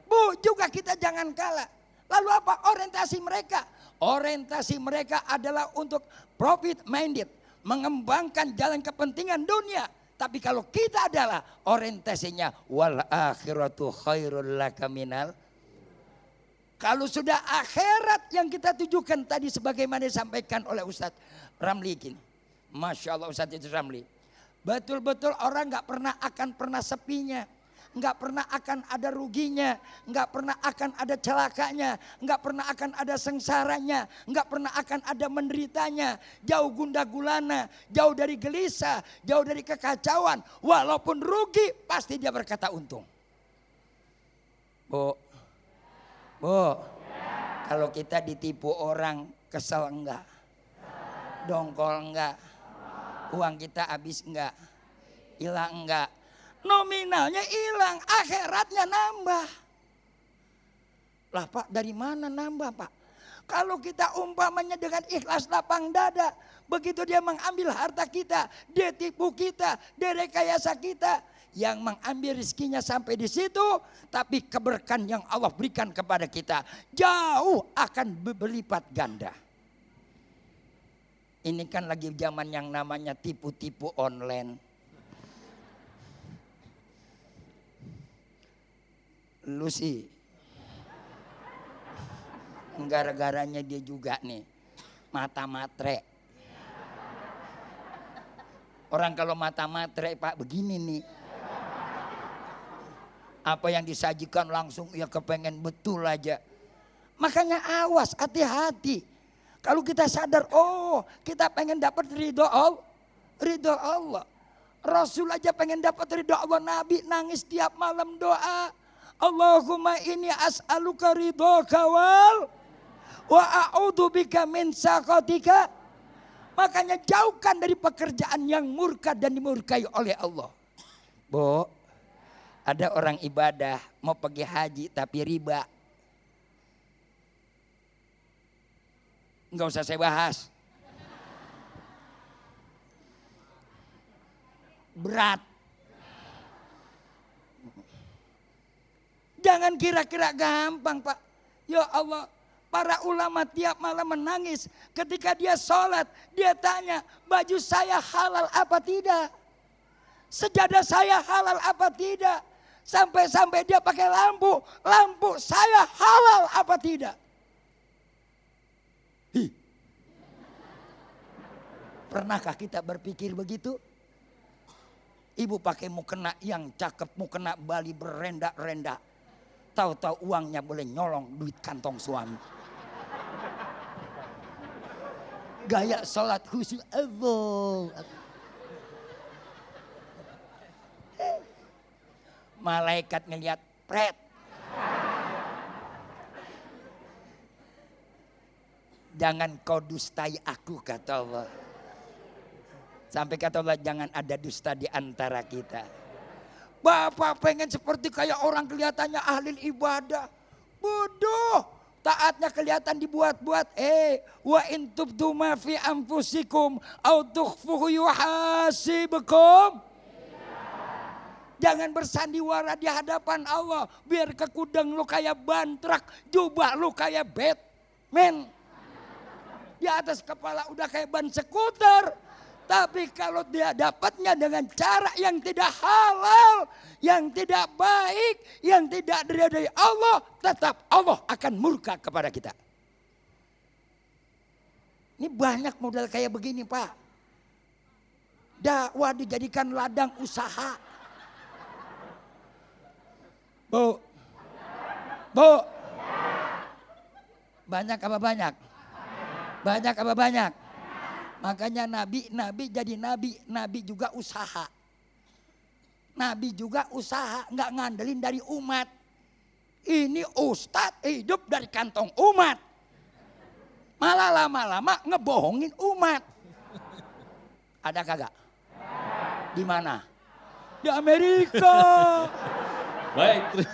Bu, juga kita jangan kalah. Lalu apa orientasi mereka? Orientasi mereka adalah untuk profit minded. Mengembangkan jalan kepentingan dunia. Tapi kalau kita adalah orientasinya wal akhiratu khairul laka minal. Kalau sudah akhirat yang kita tujukan tadi sebagaimana disampaikan oleh Ustadz Ramli gini. Masya Allah Ustadz itu Ramli. Betul-betul orang gak akan pernah sepinya. Nggak pernah akan ada ruginya, nggak pernah akan ada celakanya, nggak pernah akan ada sengsaranya, nggak pernah akan ada menderitanya, jauh gundah gulana, jauh dari gelisah, jauh dari kekacauan. Walaupun rugi, pasti dia berkata untung. Bu, kalau kita ditipu orang, kesel enggak? Dongkol enggak? Uang kita habis enggak? Hilang enggak? Nominalnya hilang, akhiratnya nambah. Lah Pak, dari mana nambah Pak? Kalau kita umpamanya dengan ikhlas lapang dada, begitu dia mengambil harta kita, dia tipu kita, dia rekayasa kita, yang mengambil rezekinya sampai di situ, tapi keberkahan yang Allah berikan kepada kita jauh akan berlipat ganda. Ini kan lagi zaman yang namanya tipu-tipu online. Lu sih gara-garanya dia juga nih mata matre. Orang kalau mata matre Pak begini nih, apa yang disajikan langsung ya kepengen betul aja. Makanya awas, hati-hati. Kalau kita sadar, oh kita pengen dapat ridho Allah. Rasul aja pengen dapat ridho Allah, Nabi nangis tiap malam doa. Allahumma inni as'aluka ridhoka wa a'udzubika min sakhatika. Makanya jauhkan dari pekerjaan yang murka dan dimurkai oleh Allah. Bu, ada orang ibadah mau pergi haji tapi riba. Enggak usah saya bahas. berat. Jangan kira-kira gampang, Pak. Ya Allah, para ulama tiap malam menangis ketika dia sholat. Dia tanya, baju saya halal apa tidak? Sejadah saya halal apa tidak? Sampai-sampai dia pakai lampu. Lampu saya halal apa tidak? Pernahkah kita berpikir begitu? Ibu pakai mukena yang cakep, mukena Bali berendak-rendak. Tahu-tahu uangnya boleh nyolong duit kantong suami. Gaya sholat khusyuk Allah. Malaikat ngelihat pret. Jangan kau dustai aku, kata Allah. Sampai kata Allah, jangan ada dusta di antara kita. Bapak pengen seperti kayak orang kelihatannya ahli ibadah. Bodoh. Taatnya kelihatan dibuat-buat. Wa in tubdu ma fi anfusikum au tukhfuhu yuhasibukum. Jangan bersandiwara di hadapan Allah. Biar ke kudang lu kayak bantrak, jubah lu kayak Batman. Di atas kepala udah kayak ban skuter. Tapi kalau dia dapatnya dengan cara yang tidak halal, yang tidak baik, yang tidak diridhai Allah, tetap Allah akan murka kepada kita. Ini banyak model kayak begini, Pak. Dakwah dijadikan ladang usaha. Bu. Banyak apa banyak? Banyak apa banyak? Makanya nabi jadi nabi juga usaha. Nabi juga usaha, nggak ngandelin dari umat. Ini ustadz hidup dari kantong umat. Malah lama-lama ngebohongin umat. Ada kagak? Di mana? Di Amerika. Baik.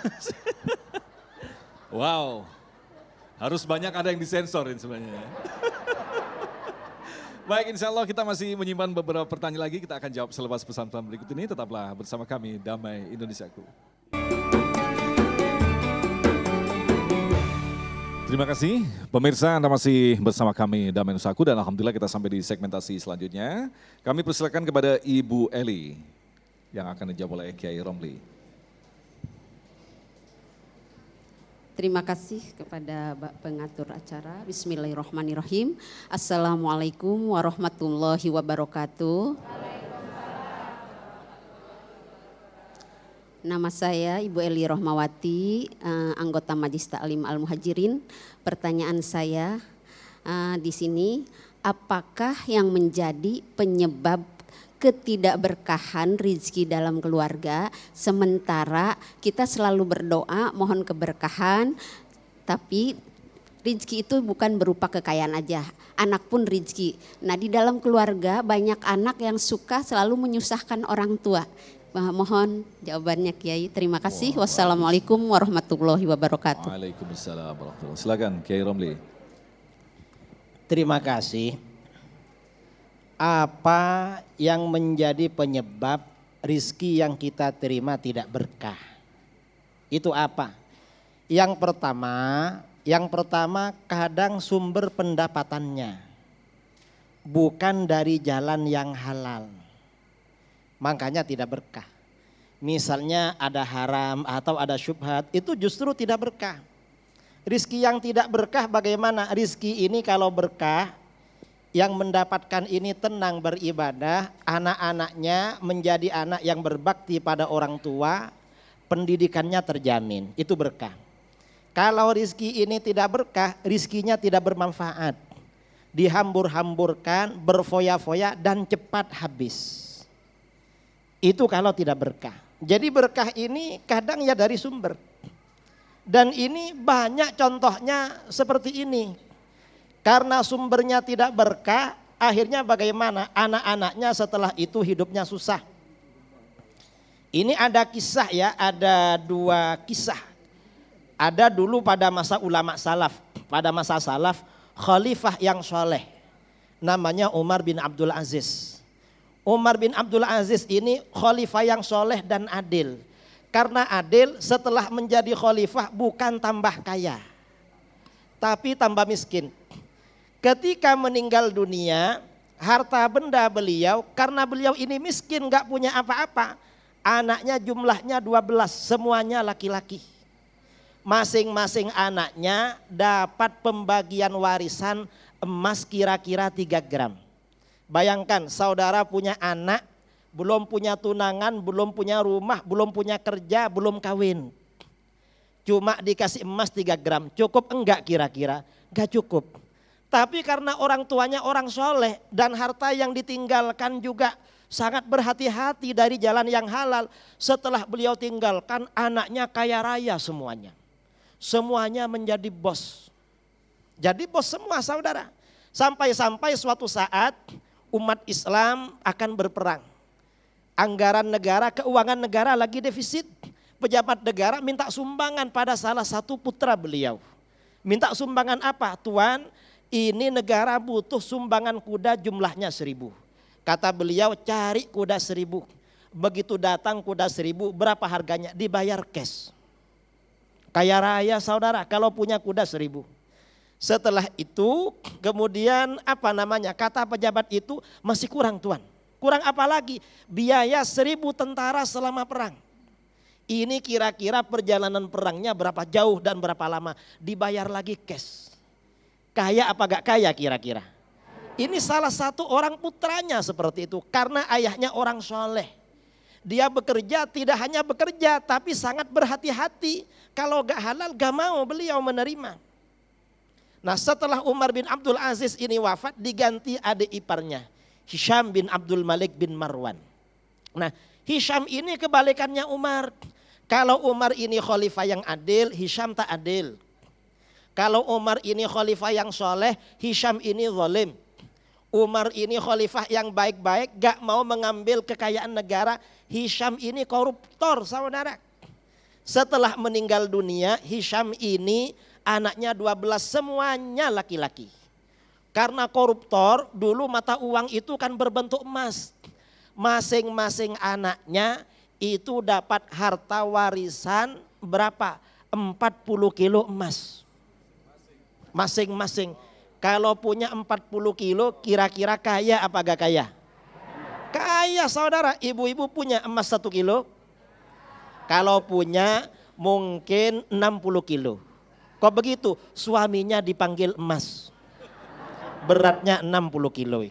Wow. Harus banyak ada yang disensorin sebenarnya. Baik, insya Allah kita masih menyimpan beberapa pertanyaan lagi. Kita akan jawab selepas pesan-pesan berikut ini. Tetaplah bersama kami, Damai Indonesiaku. Terima kasih pemirsa, Anda masih bersama kami, Damai Indonesiaku. Dan Alhamdulillah kita sampai di segmentasi selanjutnya. Kami persilakan kepada Ibu Eli yang akan dijawab oleh Kiai Romli. Terima kasih kepada pengatur acara. Bismillahirrahmanirrahim. Assalamualaikum warahmatullahi wabarakatuh. Nama saya Ibu Eli Rohmawati, anggota Majelis Taklim Al-Muhajirin. Pertanyaan saya di sini, apakah yang menjadi penyebab ketidakberkahan rizki dalam keluarga, sementara kita selalu berdoa mohon keberkahan, tapi rizki itu bukan berupa kekayaan aja, anak pun rizki. Nah, di dalam keluarga banyak anak yang suka selalu menyusahkan orang tua. Mohon jawabannya, Kiai. Terima kasih. Wassalamualaikum warahmatullahi wabarakatuh. Waalaikumsalam warahmatullahi wabarakatuh. Silakan Kiai Romli. Terima kasih. Apa yang menjadi penyebab rizki yang kita terima tidak berkah? Itu apa? Yang pertama kadang sumber pendapatannya bukan dari jalan yang halal. Makanya tidak berkah. Misalnya ada haram atau ada syubhat, itu justru tidak berkah. Rizki yang tidak berkah bagaimana? Rizki ini kalau berkah, yang mendapatkan ini tenang beribadah, anak-anaknya menjadi anak yang berbakti pada orang tua, pendidikannya terjamin, itu berkah. Kalau rizki ini tidak berkah, rizkinya tidak bermanfaat, dihambur-hamburkan, berfoya-foya dan cepat habis. Itu kalau tidak berkah. Jadi berkah ini kadang ya dari sumber. Dan ini banyak contohnya seperti ini. Karena sumbernya tidak berkah, akhirnya bagaimana? Anak-anaknya setelah itu hidupnya susah. Ini ada kisah ya, ada dua kisah. Ada dulu pada masa ulama salaf. Pada masa salaf, khalifah yang soleh. Namanya Umar bin Abdul Aziz. Umar bin Abdul Aziz ini khalifah yang soleh dan adil. Karena adil, setelah menjadi khalifah bukan tambah kaya, tapi tambah miskin. Ketika meninggal dunia, harta benda beliau, karena beliau ini miskin gak punya apa-apa, anaknya jumlahnya 12, semuanya laki-laki. Masing-masing anaknya dapat pembagian warisan emas kira-kira 3 gram. Bayangkan saudara punya anak, belum punya tunangan, belum punya rumah, belum punya kerja, belum kawin. Cuma dikasih emas 3 gram, cukup enggak kira-kira? Enggak cukup. Tapi karena orang tuanya orang soleh dan harta yang ditinggalkan juga sangat berhati-hati dari jalan yang halal. Setelah beliau tinggalkan, anaknya kaya raya semuanya. Semuanya menjadi bos. Jadi bos semua saudara. Sampai-sampai suatu saat umat Islam akan berperang. Anggaran negara, keuangan negara lagi defisit. Pejabat negara minta sumbangan pada salah satu putra beliau. Minta sumbangan apa? Tuan, ini negara butuh sumbangan kuda jumlahnya 1000. Kata beliau, cari kuda 1000. Begitu datang kuda 1000, berapa harganya? Dibayar cash. Kaya raya saudara kalau punya kuda 1000. Setelah itu kemudian kata pejabat itu masih kurang tuan. Kurang apa lagi? Biaya 1000 tentara selama perang. Ini kira-kira perjalanan perangnya berapa jauh dan berapa lama. Dibayar lagi cash. Kaya apa gak kaya kira-kira? Ini salah satu orang putranya seperti itu. Karena ayahnya orang soleh. Dia bekerja, tidak hanya bekerja tapi sangat berhati-hati. Kalau gak halal gak mau beliau menerima. Nah setelah Umar bin Abdul Aziz ini wafat diganti adik iparnya. Hisham bin Abdul Malik bin Marwan. Nah Hisham ini kebalikannya Umar. Kalau Umar ini khalifah yang adil, Hisham tak adil. Kalau Umar ini khalifah yang soleh, Hisham ini zalim. Umar ini khalifah yang baik-baik, gak mau mengambil kekayaan negara. Hisham ini koruptor saudara. Setelah meninggal dunia, Hisham ini anaknya 12 semuanya laki-laki. Karena koruptor, dulu mata uang itu kan berbentuk emas. Masing-masing anaknya itu dapat harta warisan berapa? 40 kilo emas. Masing-masing. Kalau punya 40 kilo kira-kira kaya apa gak kaya? Kaya saudara, ibu-ibu punya emas 1 kilo? Kalau punya mungkin 60 kilo. Kok begitu? Suaminya dipanggil emas. Beratnya 60 kilo.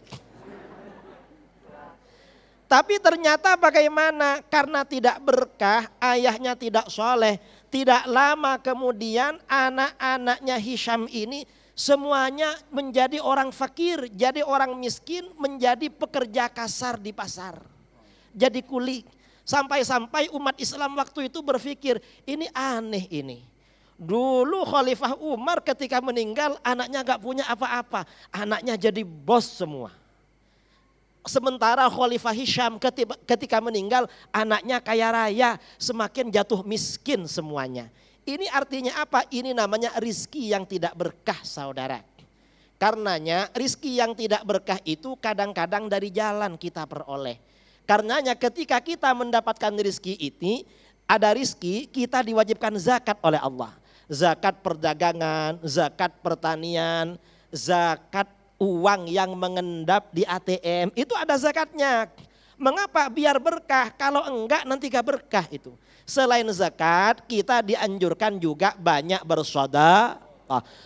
Tapi ternyata bagaimana? Karena tidak berkah, ayahnya tidak soleh. Tidak lama kemudian anak-anaknya Hisham ini semuanya menjadi orang fakir. Jadi orang miskin, menjadi pekerja kasar di pasar. Jadi kuli. Sampai-sampai umat Islam waktu itu berpikir, ini aneh ini. Dulu Khalifah Umar ketika meninggal anaknya gak punya apa-apa. Anaknya jadi bos semua. Sementara Khalifah Hisham ketika meninggal anaknya kaya raya. Semakin jatuh miskin semuanya. Ini artinya apa? Ini namanya rizki yang tidak berkah saudara. Karenanya rizki yang tidak berkah itu kadang-kadang dari jalan kita peroleh. Karenanya ketika kita mendapatkan rizki ini, ada rizki kita diwajibkan zakat oleh Allah. Zakat perdagangan, zakat pertanian, zakat uang yang mengendap di ATM, itu ada zakatnya. Mengapa? Biar berkah, kalau enggak nanti gak berkah itu. Selain zakat, kita dianjurkan juga banyak bersedekah.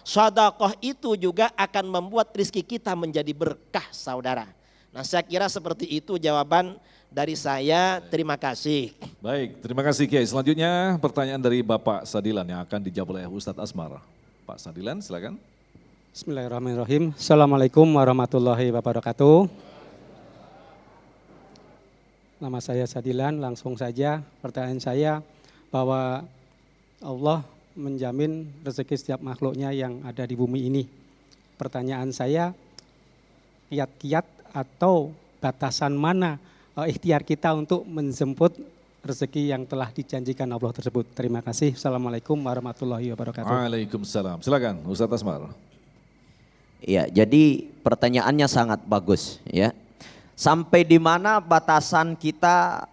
Sedekah itu juga akan membuat rezeki kita menjadi berkah saudara. Nah saya kira seperti itu jawaban dari saya, terima kasih. Baik, terima kasih Kiai. Selanjutnya pertanyaan dari Bapak Sadilan yang akan dijawab oleh Ustadz Asmar. Pak Sadilan silakan. Bismillahirrahmanirrahim. Assalamualaikum warahmatullahi wabarakatuh. Nama saya Sadilan, langsung saja pertanyaan saya bahwa Allah menjamin rezeki setiap makhluknya yang ada di bumi ini. Pertanyaan saya, kiat-kiat atau batasan mana ikhtiar kita untuk menjemput rezeki yang telah dijanjikan Allah tersebut. Terima kasih. Assalamualaikum warahmatullahi wabarakatuh. Waalaikumsalam. Silakan Ustadz Asmar. Ya, jadi pertanyaannya sangat bagus ya. Sampai di mana batasan kita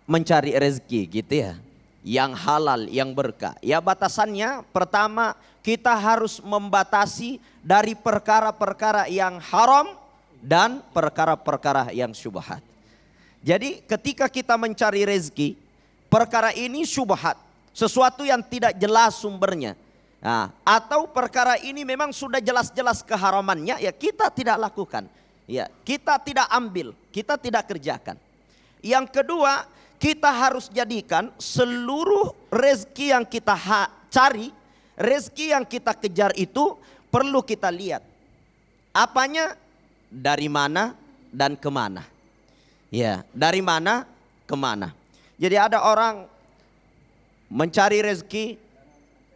mencari rezeki gitu ya. Yang halal, yang berkah. Ya batasannya pertama kita harus membatasi dari perkara-perkara yang haram dan perkara-perkara yang syubhat. Jadi ketika kita mencari rezeki, perkara ini syubhat, sesuatu yang tidak jelas sumbernya. Nah, atau perkara ini memang sudah jelas-jelas keharamannya, ya kita tidak lakukan. Ya, kita tidak ambil, kita tidak kerjakan. Yang kedua, kita harus jadikan seluruh rezeki yang kita cari, rezeki yang kita kejar itu perlu kita lihat. Apanya, dari mana dan kemana. Ya, dari mana kemana. Jadi ada orang mencari rezeki,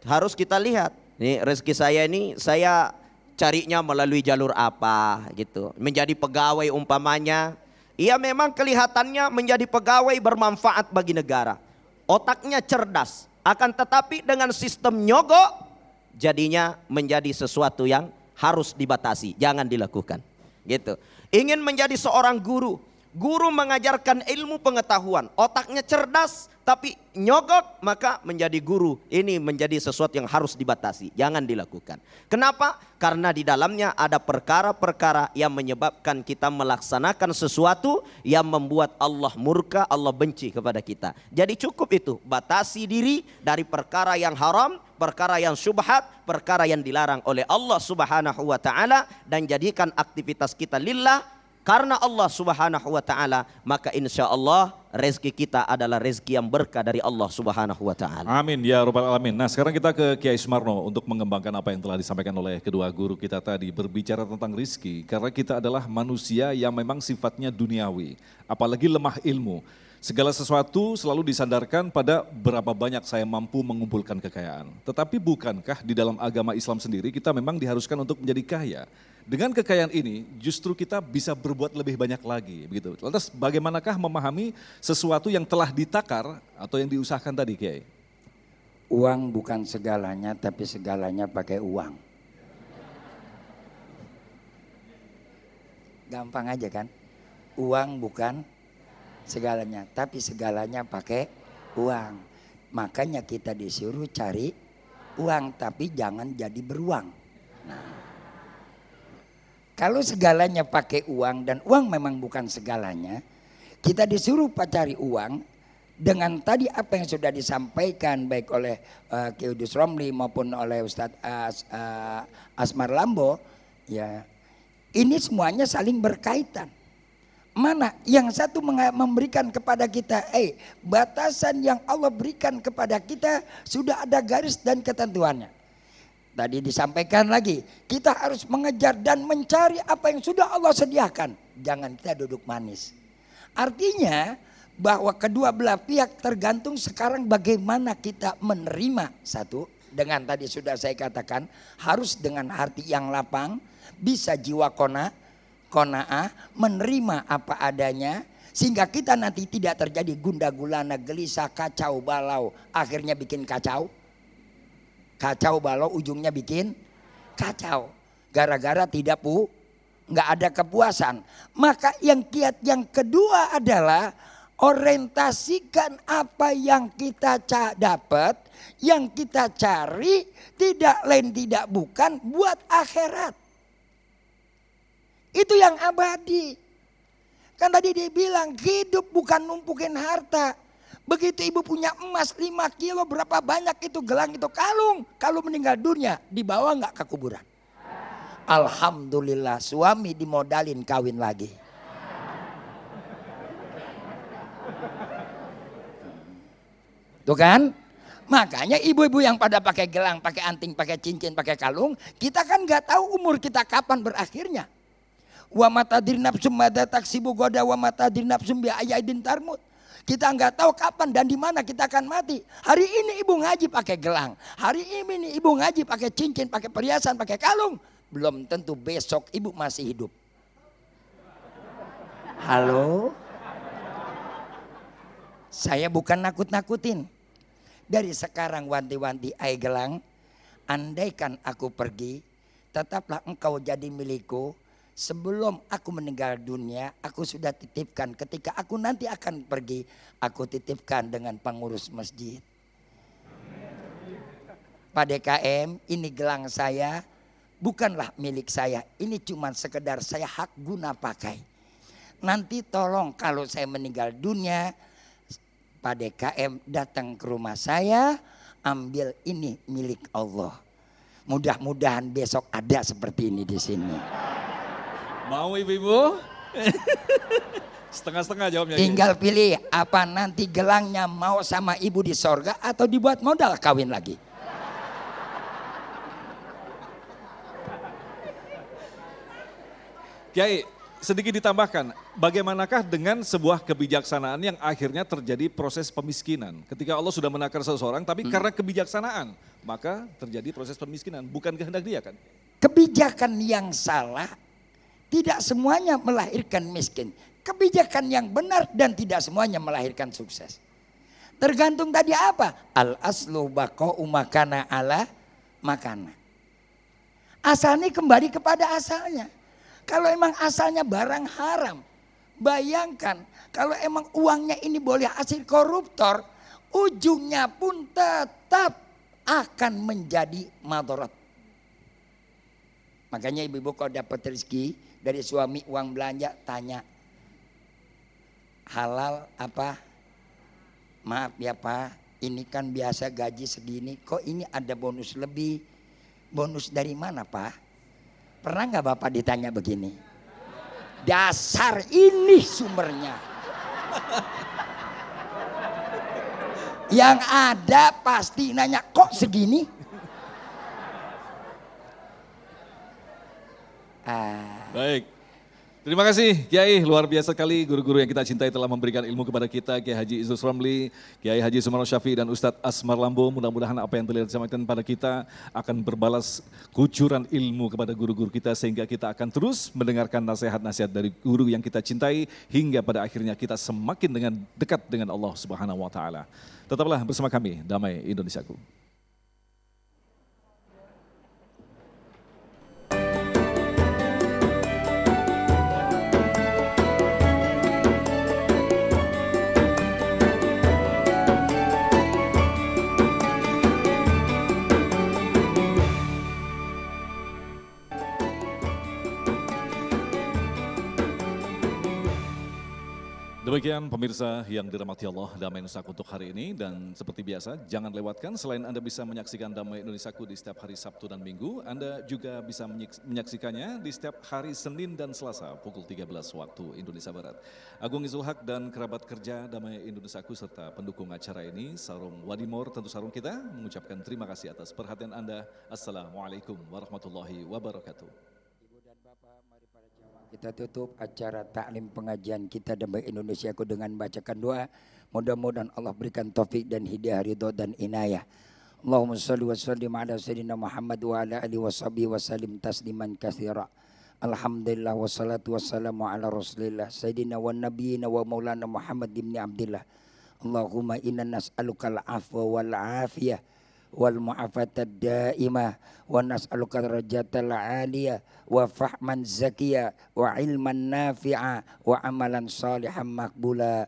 harus kita lihat. Nih rezeki saya ini, saya carinya melalui jalur apa gitu. Menjadi pegawai umpamanya, ia memang kelihatannya menjadi pegawai bermanfaat bagi negara. Otaknya cerdas, akan tetapi dengan sistem nyogok, jadinya menjadi sesuatu yang harus dibatasi, jangan dilakukan. Gitu. Ingin menjadi seorang guru, guru mengajarkan ilmu pengetahuan, otaknya cerdas tapi nyogok, maka menjadi guru ini menjadi sesuatu yang harus dibatasi, jangan dilakukan. Kenapa? Karena di dalamnya ada perkara-perkara yang menyebabkan kita melaksanakan sesuatu yang membuat Allah murka, Allah benci kepada kita. Jadi cukup itu, batasi diri dari perkara yang haram, perkara yang syubhat, perkara yang dilarang oleh Allah Subhanahu wa taala, dan jadikan aktivitas kita lillah karena Allah Subhanahu wa taala, maka insya Allah rezeki kita adalah rezeki yang berkah dari Allah Subhanahu wa taala. Amin ya rabbal alamin. Nah, sekarang kita ke Kiai Sumarno untuk mengembangkan apa yang telah disampaikan oleh kedua guru kita tadi, berbicara tentang rizki, karena kita adalah manusia yang memang sifatnya duniawi, apalagi lemah ilmu. Segala sesuatu selalu disandarkan pada berapa banyak saya mampu mengumpulkan kekayaan. Tetapi bukankah di dalam agama Islam sendiri kita memang diharuskan untuk menjadi kaya? Dengan kekayaan ini justru kita bisa berbuat lebih banyak lagi, begitu. Lantas bagaimanakah memahami sesuatu yang telah ditakar atau yang diusahakan tadi, Kiai? Uang bukan segalanya, tapi segalanya pakai uang. Gampang aja kan? Uang bukan segalanya, tapi segalanya pakai uang. Makanya kita disuruh cari uang, tapi jangan jadi beruang. Nah, kalau segalanya pakai uang dan uang memang bukan segalanya, kita disuruh cari uang dengan tadi apa yang sudah disampaikan baik oleh Kiai Udus Romli maupun oleh Ustadz Asmar Lambo, ya ini semuanya saling berkaitan. Mana yang satu memberikan kepada kita, batasan yang Allah berikan kepada kita sudah ada garis dan ketentuannya. Tadi disampaikan lagi, kita harus mengejar dan mencari apa yang sudah Allah sediakan. Jangan kita duduk manis. Artinya bahwa kedua belah pihak tergantung sekarang bagaimana kita menerima satu. Dengan tadi sudah saya katakan harus dengan hati yang lapang, bisa jiwa qanaah, menerima apa adanya, sehingga kita nanti tidak terjadi gundah gulana, gelisah, kacau balau, akhirnya bikin kacau. Kacau balau ujungnya bikin kacau. Gara-gara nggak ada kepuasan. Maka yang kiat yang kedua adalah orientasikan apa yang kita dapat, yang kita cari, tidak lain tidak bukan buat akhirat. Itu yang abadi. Kan tadi dia bilang hidup bukan numpukin harta. Begitu ibu punya emas 5 kilo, berapa banyak itu gelang itu kalung. Kalau meninggal dunia dibawa nggak ke kuburan? Alhamdulillah suami dimodalin kawin lagi. Tuh kan? Makanya ibu-ibu yang pada pakai gelang, pakai anting, pakai cincin, pakai kalung, kita kan nggak tahu umur kita kapan berakhirnya. Wa matadir nafsum madza taksibu goda wa matadir nafsum bi ayaidin tarmut. Kita nggak tahu kapan dan di mana kita akan mati. Hari ini ibu ngaji pakai gelang, hari ini ibu ngaji pakai cincin, pakai perhiasan, pakai kalung. Belum tentu besok ibu masih hidup. Halo? Saya bukan nakut-nakutin. Dari sekarang wanti-wanti ai gelang, andaikan aku pergi, tetaplah engkau jadi milikku. sebelum aku meninggal dunia, aku sudah titipkan. Ketika aku nanti akan pergi, aku titipkan dengan pengurus masjid. Pak DKM, ini gelang saya bukanlah milik saya. Ini cuma sekedar saya hak guna pakai. Nanti tolong kalau saya meninggal dunia, Pak DKM datang ke rumah saya, ambil ini milik Allah. Mudah-mudahan besok ada seperti ini di sini. Mau ibu-ibu? Setengah-setengah jawabnya. Tinggal pilih apa nanti gelangnya mau sama ibu di sorga atau dibuat modal kawin lagi. Kiai, sedikit ditambahkan, bagaimanakah dengan sebuah kebijaksanaan yang akhirnya terjadi proses pemiskinan? Ketika Allah sudah menakar seseorang, tapi karena kebijaksanaan, maka terjadi proses pemiskinan. Bukan kehendak dia kan? Kebijakan yang salah tidak semuanya melahirkan miskin. Kebijakan yang benar dan tidak semuanya melahirkan sukses. Tergantung tadi apa? Al-aslu baqa'u makana ala makana. Asalnya kembali kepada asalnya. Kalau emang asalnya barang haram, bayangkan kalau emang uangnya ini boleh hasil koruptor, ujungnya pun tetap akan menjadi madarat. Makanya ibu-ibu kalau dapat rezeki dari suami uang belanja, tanya halal apa? Maaf ya Pak, ini kan biasa gaji segini, kok ini ada bonus lebih? Bonus dari mana Pak? Pernah nggak Bapak ditanya begini? Dasar ini sumbernya. Yang ada pasti nanya kok segini? Baik. Terima kasih Kiai, luar biasa sekali guru-guru yang kita cintai telah memberikan ilmu kepada kita, Kiai Haji Idrus Ramli, Kiai Haji Sumarno Syafi'i dan Ustadz Asmar Lambo. Mudah-mudahan apa yang telah disampaikan pada kita akan berbalas kucuran ilmu kepada guru-guru kita sehingga kita akan terus mendengarkan nasihat-nasihat dari guru yang kita cintai hingga pada akhirnya kita semakin dekat dengan Allah Subhanahu wa taala. Tetaplah bersama kami, Damai Indonesiaku. Demikian pemirsa yang dirahmati Allah, Damai Indonesiaku untuk hari ini, dan seperti biasa jangan lewatkan selain Anda bisa menyaksikan Damai Indonesiaku di setiap hari Sabtu dan Minggu, Anda juga bisa menyaksikannya di setiap hari Senin dan Selasa pukul 13 waktu Indonesia Barat. Agung Izul Haq dan kerabat kerja Damai Indonesiaku serta pendukung acara ini, Sarung Wadimor tentu sarung kita, mengucapkan terima kasih atas perhatian Anda. Assalamualaikum warahmatullahi wabarakatuh. Kita tutup acara taklim pengajian kita Damai Indonesiaku dengan bacakan doa. Mudah-mudahan Allah berikan taufik dan hidayah, ridho dan inayah. Allahumma salli wa sallim ala sayyidina Muhammad wa ala alihi wa sahbihi wa sallim tasliman katsira. Alhamdulillah wassalatu wassalamu ala Rasulillah sayyidina wa nabiyina wa maulana Muhammad ibn Abdillah. Allahumma inna nas'aluka al-afwa wal afiyah wal mu'afatad daimah wa nas'aluka darajatal aliyah wa fahman zakiyah wa ilman nafi'a wa amalan salihan makbula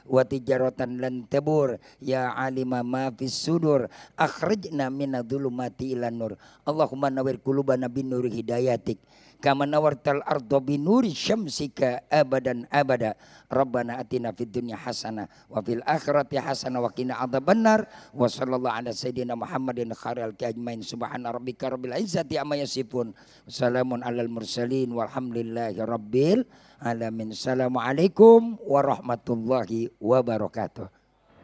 wa tijaratan lan tabur ya alima ma fis sudur akhrijna minadh-dhulumati ilan nur. Allahumma nawwir qulubana bin nuri hidayatik kama nawartal arda bin nuri syamsika abadan abada. Rabbana atina fid dunya hasanah wa fil akhirati hasanah wa qina adzabannar. Wa sallallahu ala sayyidina Muhammadin khairil ajmain. Subhana rabbika rabbil izzati amma yasifun. Wassalamun alal mursalin walhamdulillahi rabbil alamin. Assalamualaikum warahmatullahi wabarakatuh.